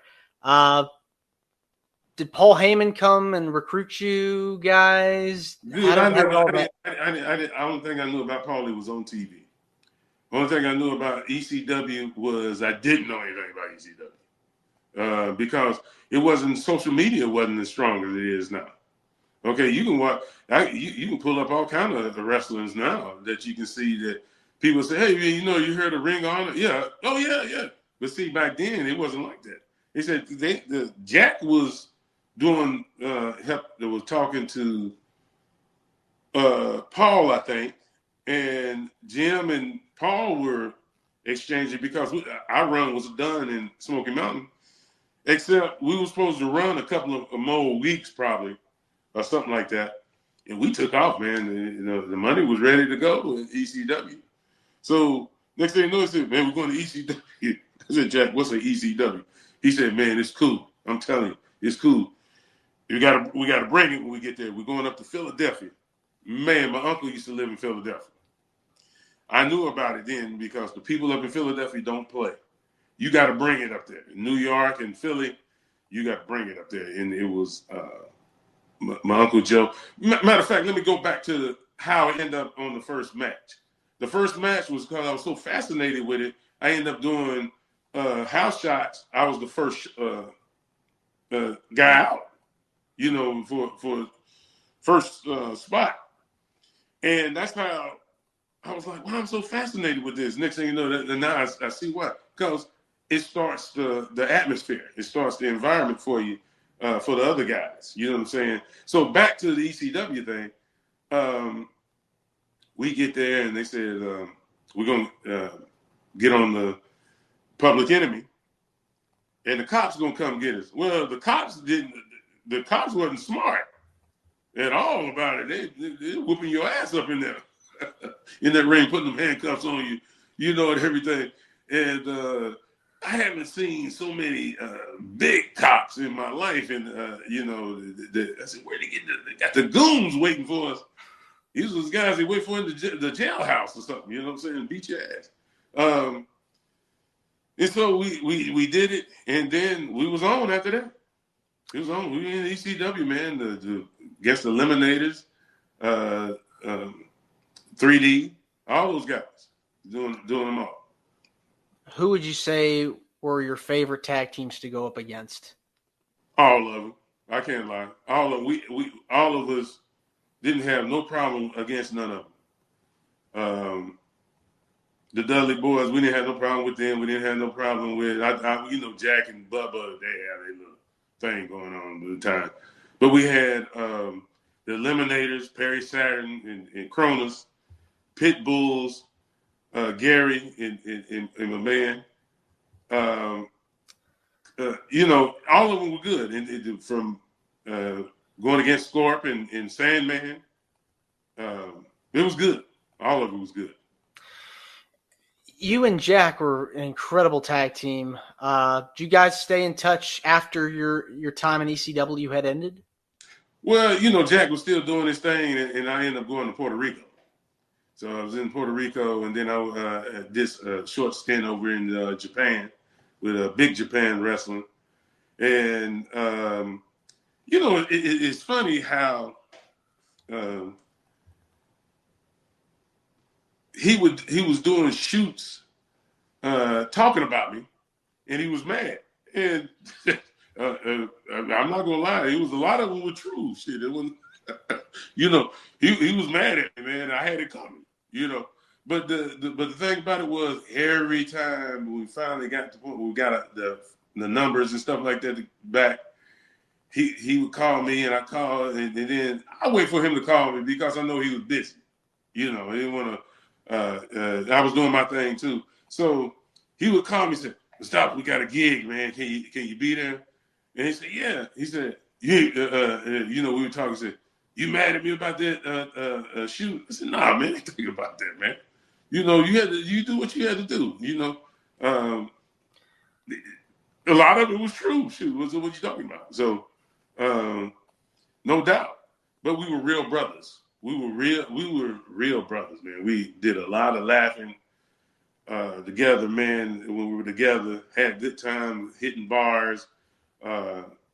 Did Paul Heyman come and recruit you guys? Dude, I don't think I knew about Paul. He was on TV. Only thing I knew about ECW was I didn't know anything about ECW because it wasn't, social media wasn't as strong as it is now. Okay, you can watch, you can pull up all kind of the wrestlers now that you can see that people say, hey, you know, you heard of Ring of Honor? Yeah. Oh, yeah. But see, back then it wasn't like that. They said Jack was doing was talking to Paul, I think, and Jim and Paul were exchanging because our run was done in Smoky Mountain, except we were supposed to run a couple of more weeks probably or something like that. And we took off, man. You know, the money was ready to go in ECW. So next thing you know, I said, man, we're going to ECW. I said, Jack, what's an ECW? He said, man, it's cool. I'm telling you, it's cool. We gotta bring it when we get there. We're going up to Philadelphia. Man, my uncle used to live in Philadelphia. I knew about it then because the people up in Philadelphia don't play. You got to bring it up there. In New York and Philly, you got to bring it up there. And it was my Uncle Joe. Matter of fact, let me go back to how I ended up on the first match. The first match was because I was so fascinated with it, I ended up doing house shots. I was the first guy out, you know, for first spot. And that's how I was like, wow, I'm so fascinated with this. Next thing you know, now I see why. Because it starts the atmosphere. It starts the environment for you, for the other guys. You know what I'm saying? So back to the ECW thing. We get there and they said, we're going to get on the Public Enemy. And the cops going to come get us. Well, the cops wasn't smart at all about it. They whooping your ass up in there. In that ring, putting them handcuffs on you, you know, and everything. And I haven't seen so many big cops in my life. And, you know, I said, where they got the goons waiting for us. These was guys that wait for in the jailhouse or something, you know what I'm saying? Beat your ass. And so we did it. And then we was on after that. It was on. We were in ECW, man. The against the Eliminators. 3D, all those guys doing them all. Who would you say were your favorite tag teams to go up against? All of them. I can't lie. All of us didn't have no problem against none of them. the Dudley boys, we didn't have no problem with them. We didn't have no problem with, Jack and Bubba. They had a little thing going on at the time. But we had the Eliminators, Perry Saturn and Cronus, Pit Bulls, Gary and my man. All of them were good. And from going against Scorp and Sandman, it was good. All of it was good. You and Jack were an incredible tag team. Do you guys stay in touch after your time in ECW had ended? Well, Jack was still doing his thing, and I ended up going to Puerto Rico. So I was in Puerto Rico, and then I did a short stint over in Japan with Big Japan Wrestling. And, it's funny how he was doing shoots talking about me, and he was mad. And I'm not gonna lie, it was a lot of them were true. Shit, it wasn't. He was mad at me, man. I had it coming, But the thing about it was, every time we finally got to the point where we got the numbers and stuff like that back, he would call me, and I call, and then I wait for him to call me because I know he was busy. I didn't want to. I was doing my thing too, so he would call me and say, "Stop, we got a gig, man. Can you be there?" And he said, "Yeah." He said, we were talking. He said, "You mad at me about that shoot?" I said, "Nah, man, I ain't thinking about that, man. You do what you had to do. A lot of it was true. Shoot, what you talking about?" So, no doubt. But we were real brothers. We were real brothers, man. We did a lot of laughing together, man. When we were together, had a good time hitting bars.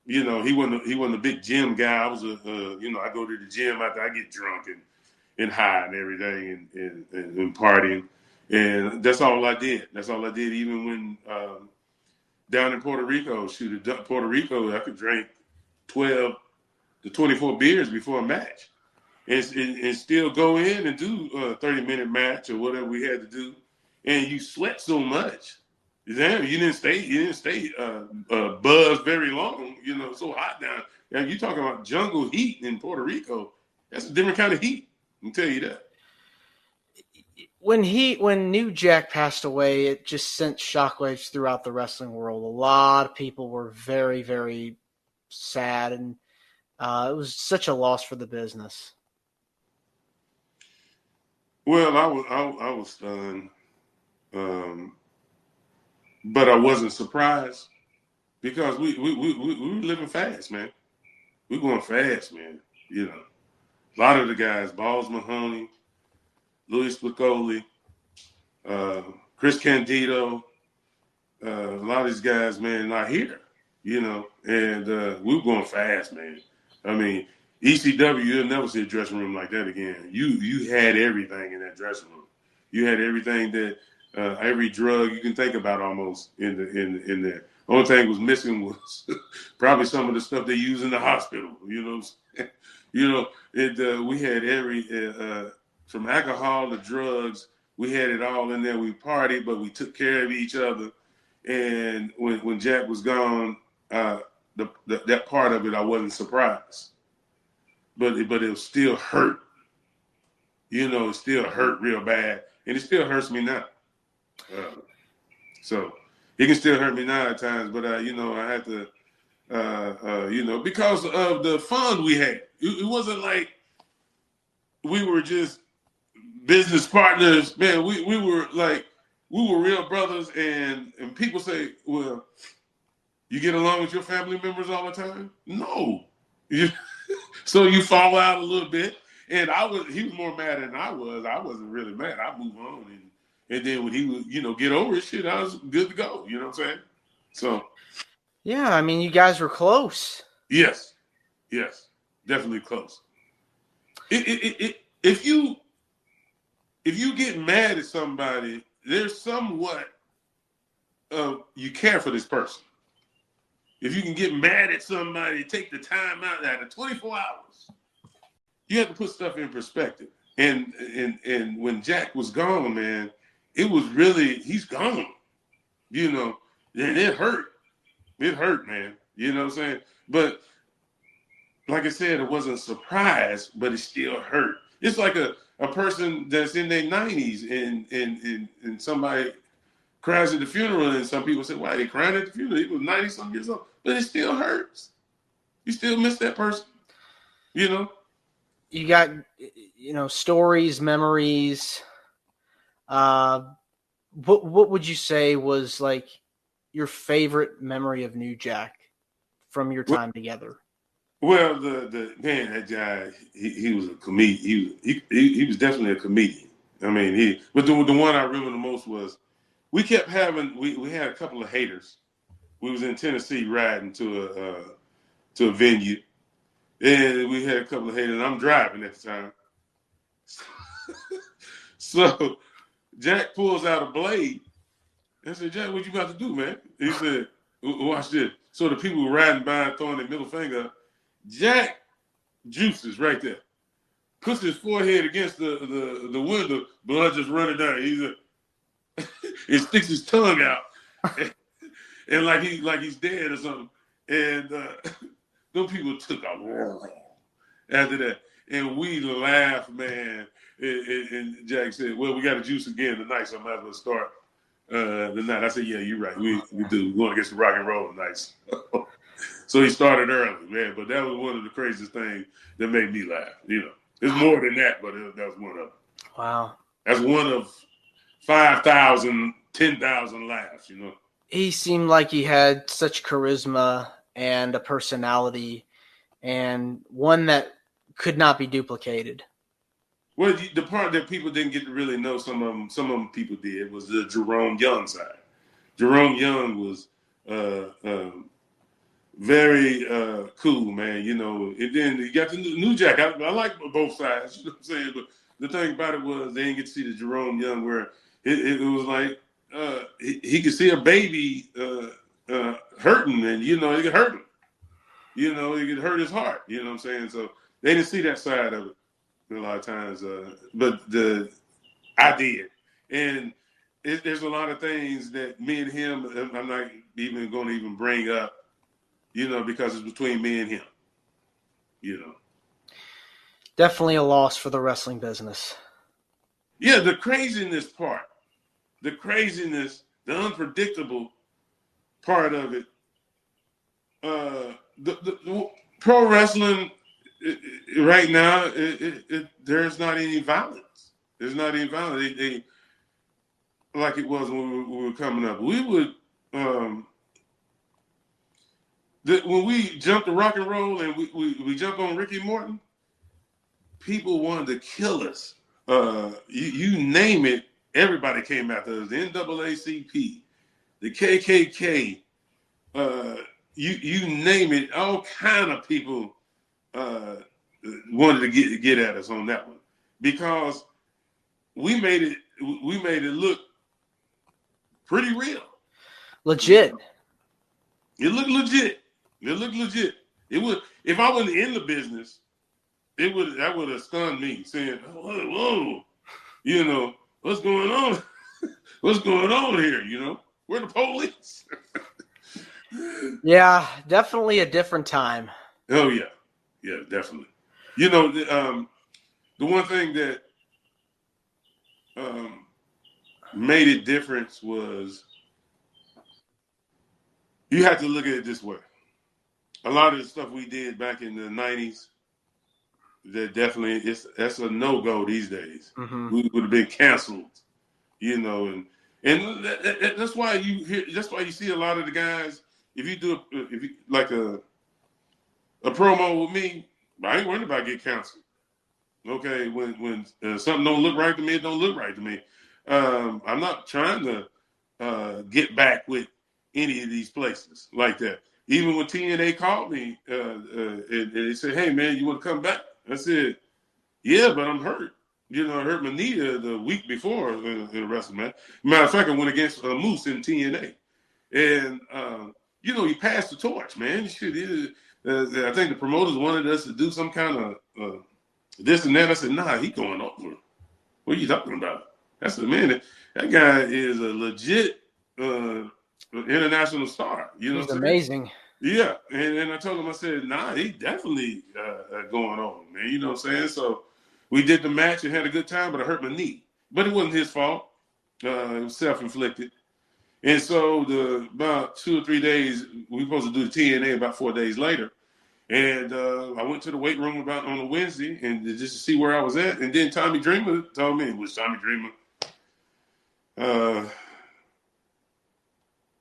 He wasn't a big gym guy. I was I go to the gym after I get drunk and high and everything and partying, and that's all I did. That's all I did. Even when down in Puerto Rico, Puerto Rico, I could drink 12 to 24 beers before a match. And still go in and do a 30-minute match or whatever we had to do, and you sweat so much. Damn, you didn't stay buzzed very long. So hot down. And you talking about jungle heat in Puerto Rico? That's a different kind of heat. I can tell you that. When New Jack passed away, it just sent shockwaves throughout the wrestling world. A lot of people were very, very sad, and it was such a loss for the business. Well, I was stunned, but I wasn't surprised because we were living fast, man. We going fast, man. A lot of the guys, Balls Mahoney, Louis Spicoli, Chris Candido, a lot of these guys, man, not here, and we were going fast, man. I mean, ECW, you'll never see a dressing room like that again. You had everything in that dressing room. You had everything that every drug you can think about almost in there. Only thing was missing was probably some of the stuff they use in the hospital. We had every from alcohol to drugs. We had it all in there. We partied, but we took care of each other. And when Jack was gone, that part of it, I wasn't surprised. But it still hurt. It still hurt real bad. And it still hurts me now. So it can still hurt me now at times. But, I had to, because of the fun we had. It wasn't like we were just business partners. Man, we were real brothers. And people say, well, you get along with your family members all the time? No. So you fall out a little bit, and he was more mad than I was. I wasn't really mad. I moved on, and then when he would, get over his shit, I was good to go. You know what I'm saying? So, yeah, I mean, you guys were close. Yes, definitely close. If you get mad at somebody, there's somewhat you care for this person. If you can get mad at somebody, take the time out of 24 hours, you have to put stuff in perspective. And when Jack was gone, man, it was really, he's gone, you know, and it hurt. It hurt, man. You know what I'm saying? But like I said, it wasn't a surprise, but it still hurt. It's like a person that's in their 90s and somebody cries at the funeral, and some people say, why are they crying at the funeral? He was 90-some years old. But it still hurts. You still miss that person, you know? You got, stories, memories. What would you say was like your favorite memory of New Jack from your time together? Well, the man, that guy, he was a comedian. He was definitely a comedian. I mean, but the one I remember the most was we kept having we had a couple of haters. We was in Tennessee riding to a venue, and we had a couple of haters. I'm driving at the time, so Jack pulls out a blade. I said, Jack, what you about to do, man? He said, watch this. So the people were riding by and throwing their middle finger up. Jack juices right there. Puts his forehead against the window, blood just running down. He sticks his tongue out, and like he's dead or something. And those people took off after that, and we laughed, man. And Jack said, "Well, we got to juice again tonight, so I might as well start the night." I said, "Yeah, you're right. We do. We're going to get some rock and roll tonight." So he started early, man. But that was one of the craziest things that made me laugh. You know, it's more than that, but that was one of them. Wow. That's one of 5,000, 10,000 laughs, you know. He seemed like he had such charisma and a personality, and one that could not be duplicated. Well, the part that people didn't get to really know, some of them people did, was the Jerome Young side. Jerome Young was very cool, man, you know. And then you got the New Jack. I like both sides, you know what I'm saying? But the thing about it was they didn't get to see the Jerome Young where it was like he could see a baby hurting, and, you know, it could hurt him. You know, it could hurt his heart, you know what I'm saying? So they didn't see that side of it a lot of times. But I did. And there's a lot of things that me and him, I'm not even going to even bring up, you know, because it's between me and him, you know. Definitely a loss for the wrestling business. Yeah, the craziness part, the unpredictable part of it. The pro wrestling right now, there's not any violence. There's not any violence. They like it was when we were coming up. We would when we jumped to rock and roll and we jumped on Ricky Morton, people wanted to kill us. You name it, everybody came after us. The NAACP, the KKK, you name it, all kind of people wanted to get at us on that one because we made it look pretty real, legit. It looked legit. It would, if I wasn't in the business, that would have stunned me, saying, "Whoa, you know, what's going on? What's going on here? You know, where the police?" Yeah, definitely a different time. Oh yeah, definitely. You know, the one thing that made it different was you have to look at it this way. A lot of the stuff we did back in the 90s, that definitely that's a no-go these days. Mm-hmm. We would have been canceled, you know, and that's why you see a lot of the guys. If you do like a promo with me, I ain't worried about getting canceled. Okay, when something don't look right to me, it don't look right to me. I'm not trying to get back with any of these places like that. Even when TNA called me and they said, "Hey man, you want to come back?" I said, "Yeah, but I'm hurt. You know, I hurt my knee the week before in a wrestling match. Matter of fact, I went against Moose in TNA, and you know, he passed the torch, man. I think the promoters wanted us to do some kind of this and that. I said, "Nah, he going over. What are you talking about?" That's the man. That guy is a legit international star. You know He's what I'm saying? amazing. Yeah, and I told him, I said, nah, he definitely going on, man. You know what I'm saying? So we did the match and had a good time, but I hurt my knee. But it wasn't his fault. It was self-inflicted. And so about 2 or 3 days, we were supposed to do the TNA about 4 days later. And I went to the weight room on a Wednesday and just to see where I was at. And then Tommy Dreamer told me, it was Tommy Dreamer.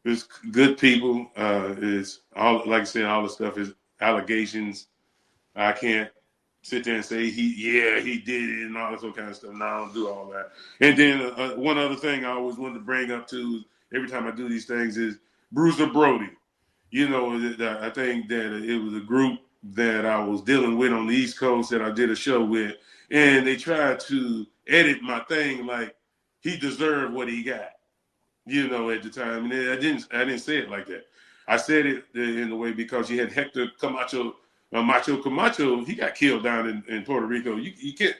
It's good people. It's all, like I said, all the stuff is allegations. I can't sit there and say he did it and all this kind of stuff. No, I don't do all that. And then one other thing I always wanted to bring up too, every time I do these things, is Bruiser Brody. You know, I think that it was a group that I was dealing with on the East Coast that I did a show with, and they tried to edit my thing like he deserved what he got. You know, at the time, and I didn't say it like that. I said it in a way because you had Hector Camacho, Macho Camacho. He got killed down in Puerto Rico. You can't.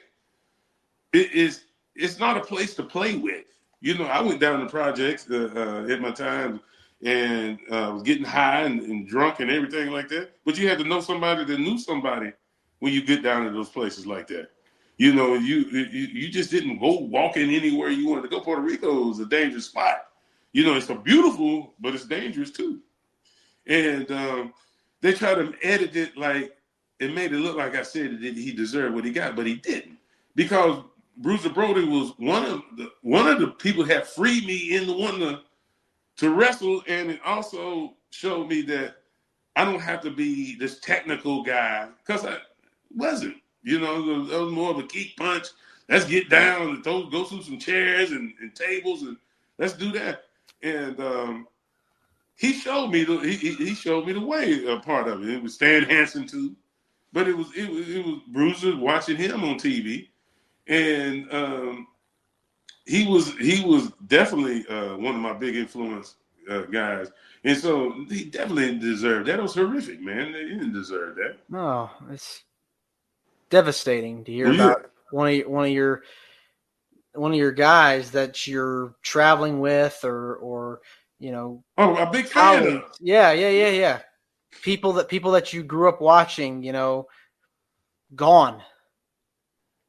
It's not a place to play with. You know, I went down to projects at my time and was getting high and drunk and everything like that. But you had to know somebody that knew somebody when you get down to those places like that. You know, you just didn't go walking anywhere you wanted to go. Puerto Rico is a dangerous spot. You know, it's so beautiful, but it's dangerous too. And they tried to edit it like it made it look like I said that he deserved what he got, but he didn't, because Bruiser Brody was one of the people that had freed me in the one to wrestle, and it also showed me that I don't have to be this technical guy, because I wasn't. You know, it was more of a kick punch. Let's get down and go through some chairs and tables and let's do that. And he showed me he showed me the way part of it. It was Stan Hansen too, but it was Bruiser watching him on TV, and he was definitely one of my big influence guys, and so he definitely deserved that. It was horrific, man. He didn't deserve that. No, it's devastating to hear Well, about one of your guys that you're traveling with, or you know. Oh, a big fan of. Yeah. People that you grew up watching, you know, gone.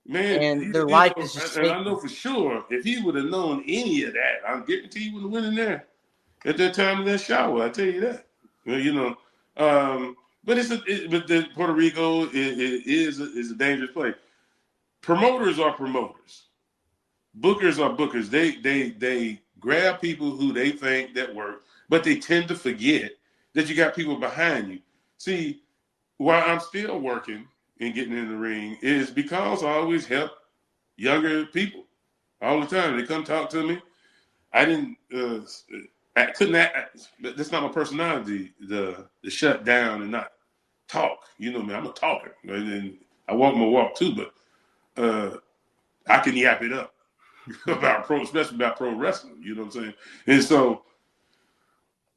Man, and their life is and just I know for sure if he would have known any of that, I guarantee he would have went in there at that time in that shower. I tell you that. Well, you know, but but Puerto Rico is a dangerous place. Promoters are promoters. Bookers are bookers. They grab people who they think that work, but they tend to forget that you got people behind you. See, while I'm still working and getting in the ring is because I always help younger people all the time. They come talk to me. I couldn't act. That's not my personality, the shut down and not talk. You know me, I'm a talker. And I walk my walk too, but I can yap it up especially about pro wrestling. You know what I'm saying? And so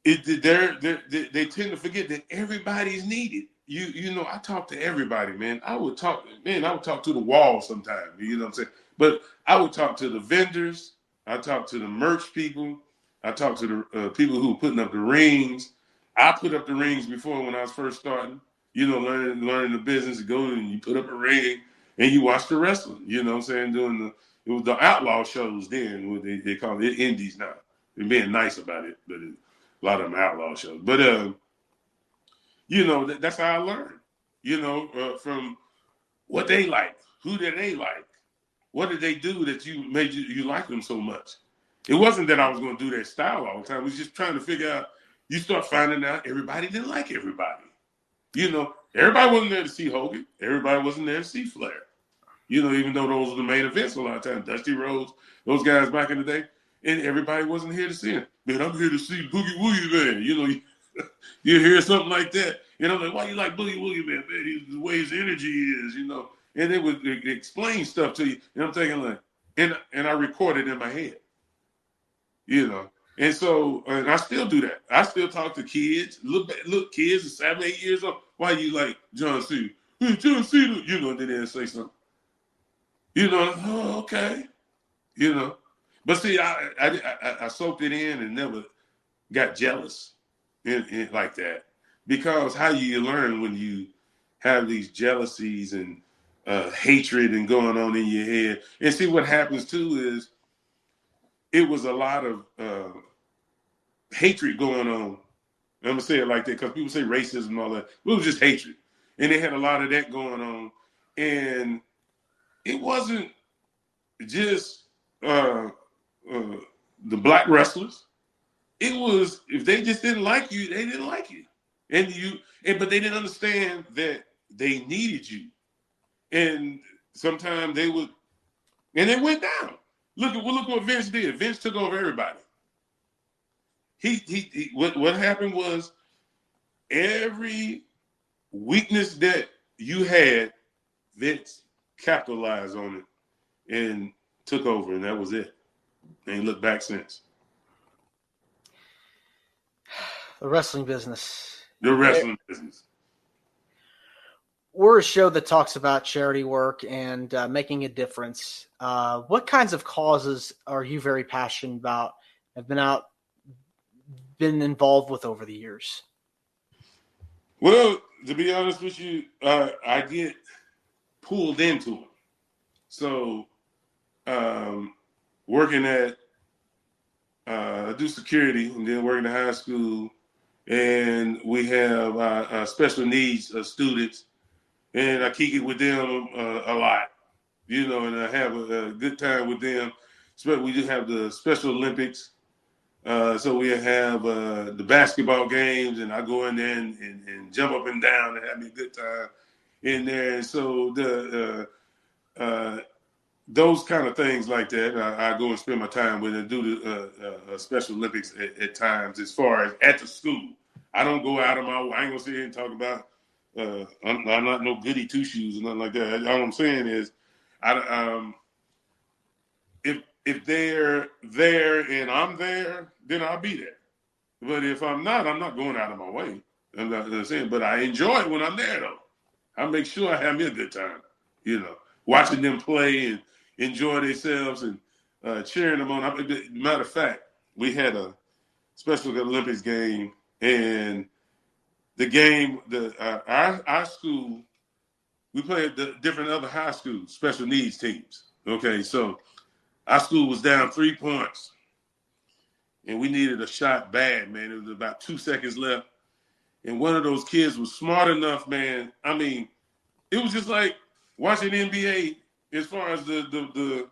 they tend to forget that everybody's needed. You know, I talk to everybody, man. I would talk to the wall sometimes, you know what I'm saying? But I would talk to the vendors. I talk to the merch people. I talk to the people who were putting up the rings. I put up the rings before when I was first starting, you know, learning the business. Go and you put up a ring and you watch the wrestling, you know what I'm saying? It was the outlaw shows then, what they call it indies now. They're being nice about it, but a lot of them outlaw shows. But you know, that's how I learned. You know, from what they like, who did they like, what did they do that made you like them so much. It wasn't that I was going to do their style all the time. I was just trying to figure out. You start finding out everybody didn't like everybody. You know, everybody wasn't there to see Hogan. Everybody wasn't there to see Flair. You know, even though those were the main events a lot of times, Dusty Rhodes, those guys back in the day, and everybody wasn't here to see him. Man, I'm here to see Boogie Woogie Man. You know, you hear something like that, and I'm like, why you like Boogie Woogie Man? Man, the way his energy is, you know. And they would explain stuff to you, and I'm thinking like, and I record it in my head, you know. And so, and I still do that. I still talk to kids, look kids are 7, 8 years old. Why you like John Cena? Hey, John Cena, you know, then they'll say something. You know, oh, okay. You know, But see, I soaked it in and never got jealous like that, because how you learn when you have these jealousies and hatred and going on in your head. And see, what happens too is it was a lot of hatred going on. I'm gonna say it like that because people say racism and all that. It was just hatred, and they had a lot of that going on, and it wasn't just the black wrestlers. It was, if they just didn't like you, they didn't like you, but they didn't understand that they needed you, and sometimes they would, and it went down. Look what Vince did. Vince took over everybody. What happened was, every weakness that you had, Vince capitalized on it and took over, and that was it. Ain't looked back since. The wrestling business. The wrestling business. We're a show that talks about charity work and making a difference. What kinds of causes are you very passionate about, have been involved with over the years? Well, to be honest with you, I get pulled into them. So, working at, I do security and then working at high school, and we have special needs students, and I kick it with them a lot, and I have a good time with them. So we do have the Special Olympics. So we have the basketball games, and I go in there and jump up and down and have me a good time in there. And so those kind of things like that, I go and spend my time with and do the Special Olympics at times. As far as at the school, I don't go out of my way. I ain't gonna sit here and talk about. I'm not no goody two shoes or nothing like that. All I'm saying is, if they're there and I'm there, then I'll be there. But if I'm not going out of my way. I'm not saying, but I enjoy it when I'm there, though. I make sure I have me a good time, watching them play and enjoy themselves and cheering them on. Matter of fact, we had a Special Olympics game, and the game, our school, we played the different other high schools, special needs teams. Okay, so our school was down 3 points, and we needed a shot bad, man. It was about 2 seconds left, and one of those kids was smart enough, man. I mean, it was just like watching NBA as far as the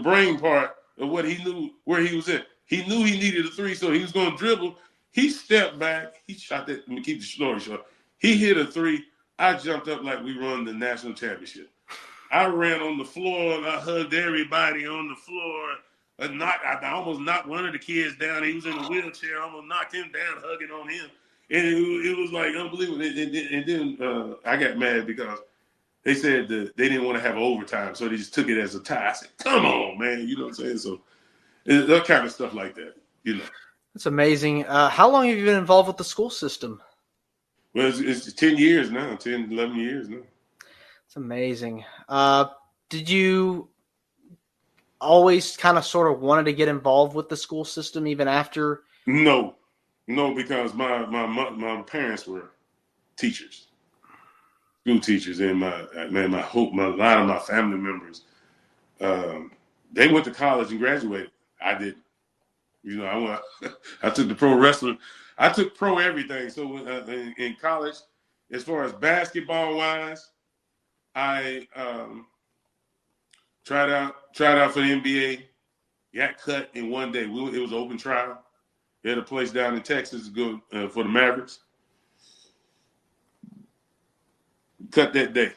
brain part of what he knew, where he was at. He knew he needed a three, so he was going to dribble. He stepped back. He shot that. Let me keep the story short. He hit a three. I jumped up like we won the national championship. I ran on the floor and I hugged everybody on the floor. I almost knocked one of the kids down. He was in a wheelchair. I almost knocked him down, hugging on him. And it was like unbelievable. And then I got mad because they said that they didn't want to have overtime, so they just took it as a tie. I said, come on, man. You know what I'm saying? So that kind of stuff like that, That's amazing. How long have you been involved with the school system? Well, it's 10 years now, 10, 11 years now. It's amazing. Did you always kind of sort of wanted to get involved with the school system even after? No, because my parents were teachers, school teachers, and a lot of my family members, they went to college and graduated. I didn't. I took the pro wrestling. I took pro everything. So in college, as far as basketball wise, I tried out for the NBA. Got cut in one day. It was an open trial. They had a place down in Texas to go for the Mavericks. Cut that day.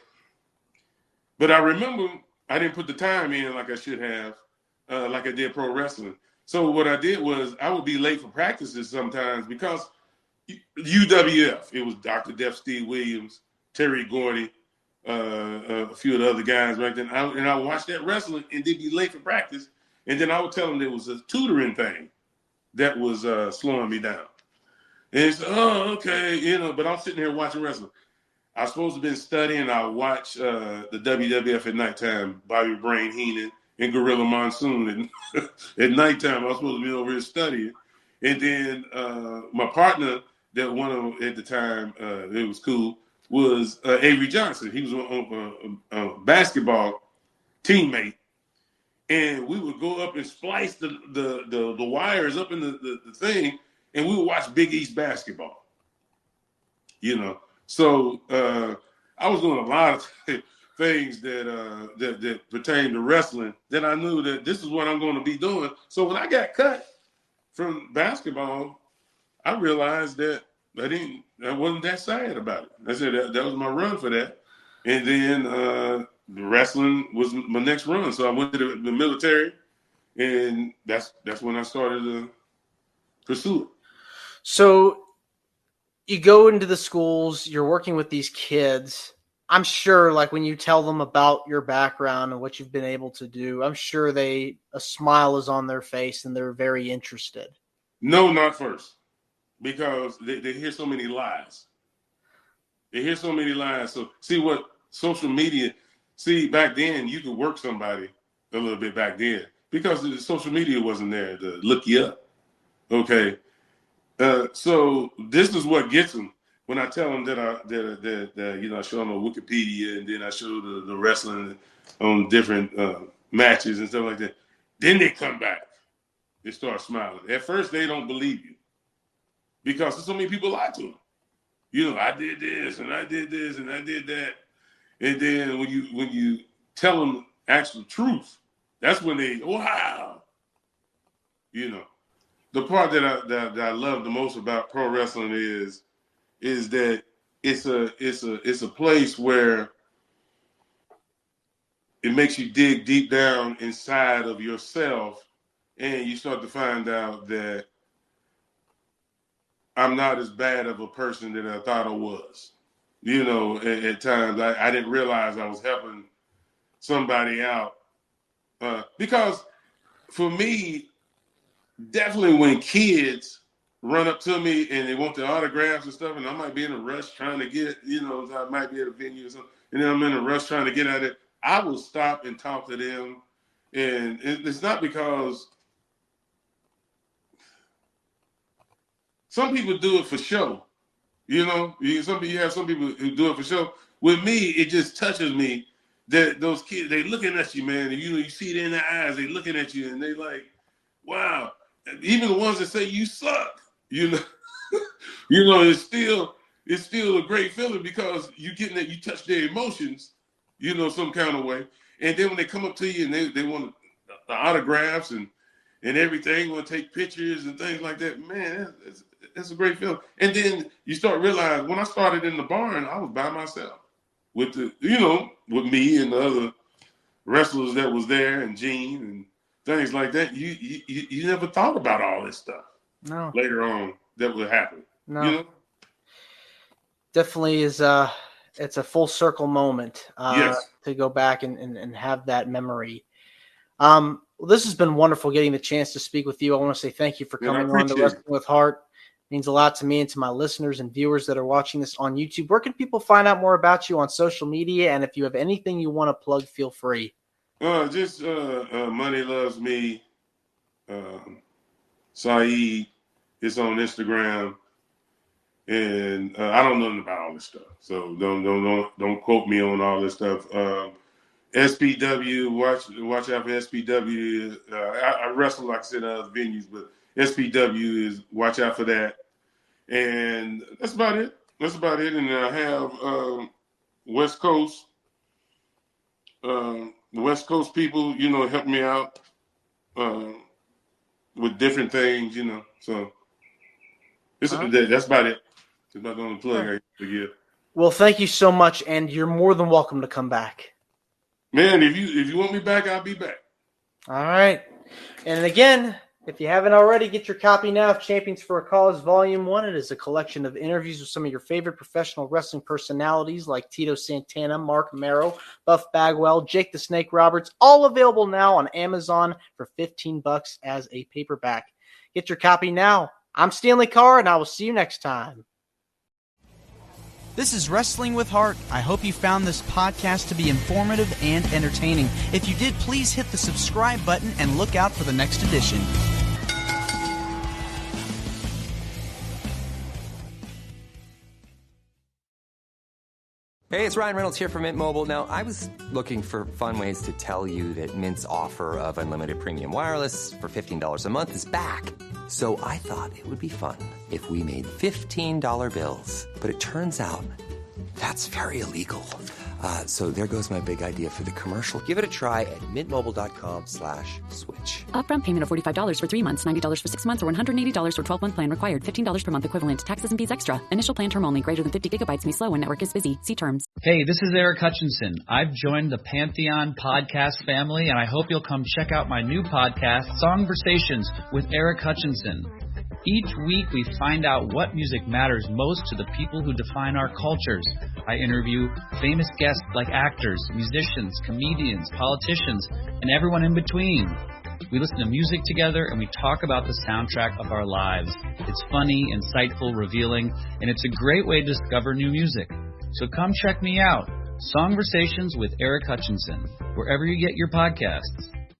But I remember I didn't put the time in like I should have, like I did pro wrestling. So what I did was I would be late for practices sometimes because UWF, it was Dr. Def Steve Williams, Terry Gordy, a few of the other guys right then. And I watched that wrestling and they'd be late for practice. And then I would tell them there was a tutoring thing that was slowing me down. And it's, oh, okay, but I'm sitting here watching wrestling. I was supposed to have been studying. I watch the WWF at nighttime, Bobby Brain Heenan in Gorilla Monsoon. And at nighttime, I was supposed to be over here studying. And then my partner, that one of at the time, it was cool, was Avery Johnson. He was a basketball teammate. And we would go up and splice the wires up in the thing, and we would watch Big East basketball. So I was doing a lot of things that pertain to wrestling that I knew that this is what I'm going to be doing. So when I got cut from basketball, I realized that I wasn't that sad about it. I said that was my run for that. And then the wrestling was my next run. So I went to the military, and that's when I started to pursue it. So you go into the schools, you're working with these kids. I'm sure, like, when you tell them about your background and what you've been able to do, I'm sure a smile is on their face and they're very interested. No, not first, because they hear so many lies. So see what social media, back then you could work somebody a little bit back then because the social media wasn't there to look you up. Okay. So this is what gets them when I tell them that I show them on Wikipedia, and then I show the wrestling on different matches and stuff like that. Then they come back. They start smiling. At first, they don't believe you because so many people lie to them. I did this and I did this and I did that, and then when you tell them actual truth, that's when they wow. The part that I love the most about pro wrestling is that it's a place where it makes you dig deep down inside of yourself, and you start to find out that I'm not as bad of a person that I thought I was. At times I didn't realize I was helping somebody out because for me, definitely when kids run up to me and they want their autographs and stuff, and I might be in a rush trying to get, I might be at a venue or something, and then I'm in a rush trying to get at it, I will stop and talk to them. And it's not because some people do it for show. You have some people who do it for show. With me, it just touches me that those kids, they looking at you, man, and you see it in their eyes, they looking at you, and they like, wow. Even the ones that say you suck, it's still a great feeling because you getting that, you touch their emotions, some kind of way. And then when they come up to you and they want the autographs and everything, want to take pictures and things like that, man, that's a great feeling. And then you start realizing when I started in the barn, I was by myself with with me and the other wrestlers that was there and Gene and things like that. You never thought about all this stuff. No. Later on that would happen. No. Definitely is it's a full circle moment yes. to go back and have that memory. Well, this has been wonderful getting the chance to speak with you. I want to say thank you for coming on to Wrestling with Heart. It means a lot to me and to my listeners and viewers that are watching this on YouTube. Where can people find out more about you on social media? And if you have anything you want to plug, feel free. Just Money Loves Me. Saeed is on Instagram, and I don't know nothing about all this stuff, so don't quote me on all this stuff. SPW, watch out for SPW. I wrestle, like I said, in other venues, but SPW is watch out for that, and that's about it. And I have West Coast. The West Coast people, help me out with different things, So that's about it. That's about the only plug I can give. Well, thank you so much, and you're more than welcome to come back. Man, if you want me back, I'll be back. All right. And again, if you haven't already, get your copy now of Champions for a Cause Volume 1. It is a collection of interviews with some of your favorite professional wrestling personalities like Tito Santana, Mark Merrow, Buff Bagwell, Jake the Snake Roberts, all available now on Amazon for $15 as a paperback. Get your copy now. I'm Stanley Carr, and I will see you next time. This is Wrestling with Heart. I hope you found this podcast to be informative and entertaining. If you did, please hit the subscribe button and look out for the next edition. Hey, it's Ryan Reynolds here from Mint Mobile. Now, I was looking for fun ways to tell you that Mint's offer of unlimited premium wireless for $15 a month is back. So I thought it would be fun if we made $15 bills. But it turns out that's very illegal. So there goes my big idea for the commercial. Give it a try at mintmobile.com/switch. Upfront payment of $45 for 3 months, $90 for 6 months, or $180 for 12-month plan required. $15 per month equivalent. Taxes and fees extra. Initial plan term only. Greater than 50 gigabytes may slow when network is busy. See terms. Hey, this is Eric Hutchinson. I've joined the Pantheon podcast family, and I hope you'll come check out my new podcast, Songversations with Eric Hutchinson. Each week, we find out what music matters most to the people who define our cultures. I interview famous guests like actors, musicians, comedians, politicians, and everyone in between. We listen to music together, and we talk about the soundtrack of our lives. It's funny, insightful, revealing, and it's a great way to discover new music. So come check me out. Songversations with Eric Hutchinson, wherever you get your podcasts.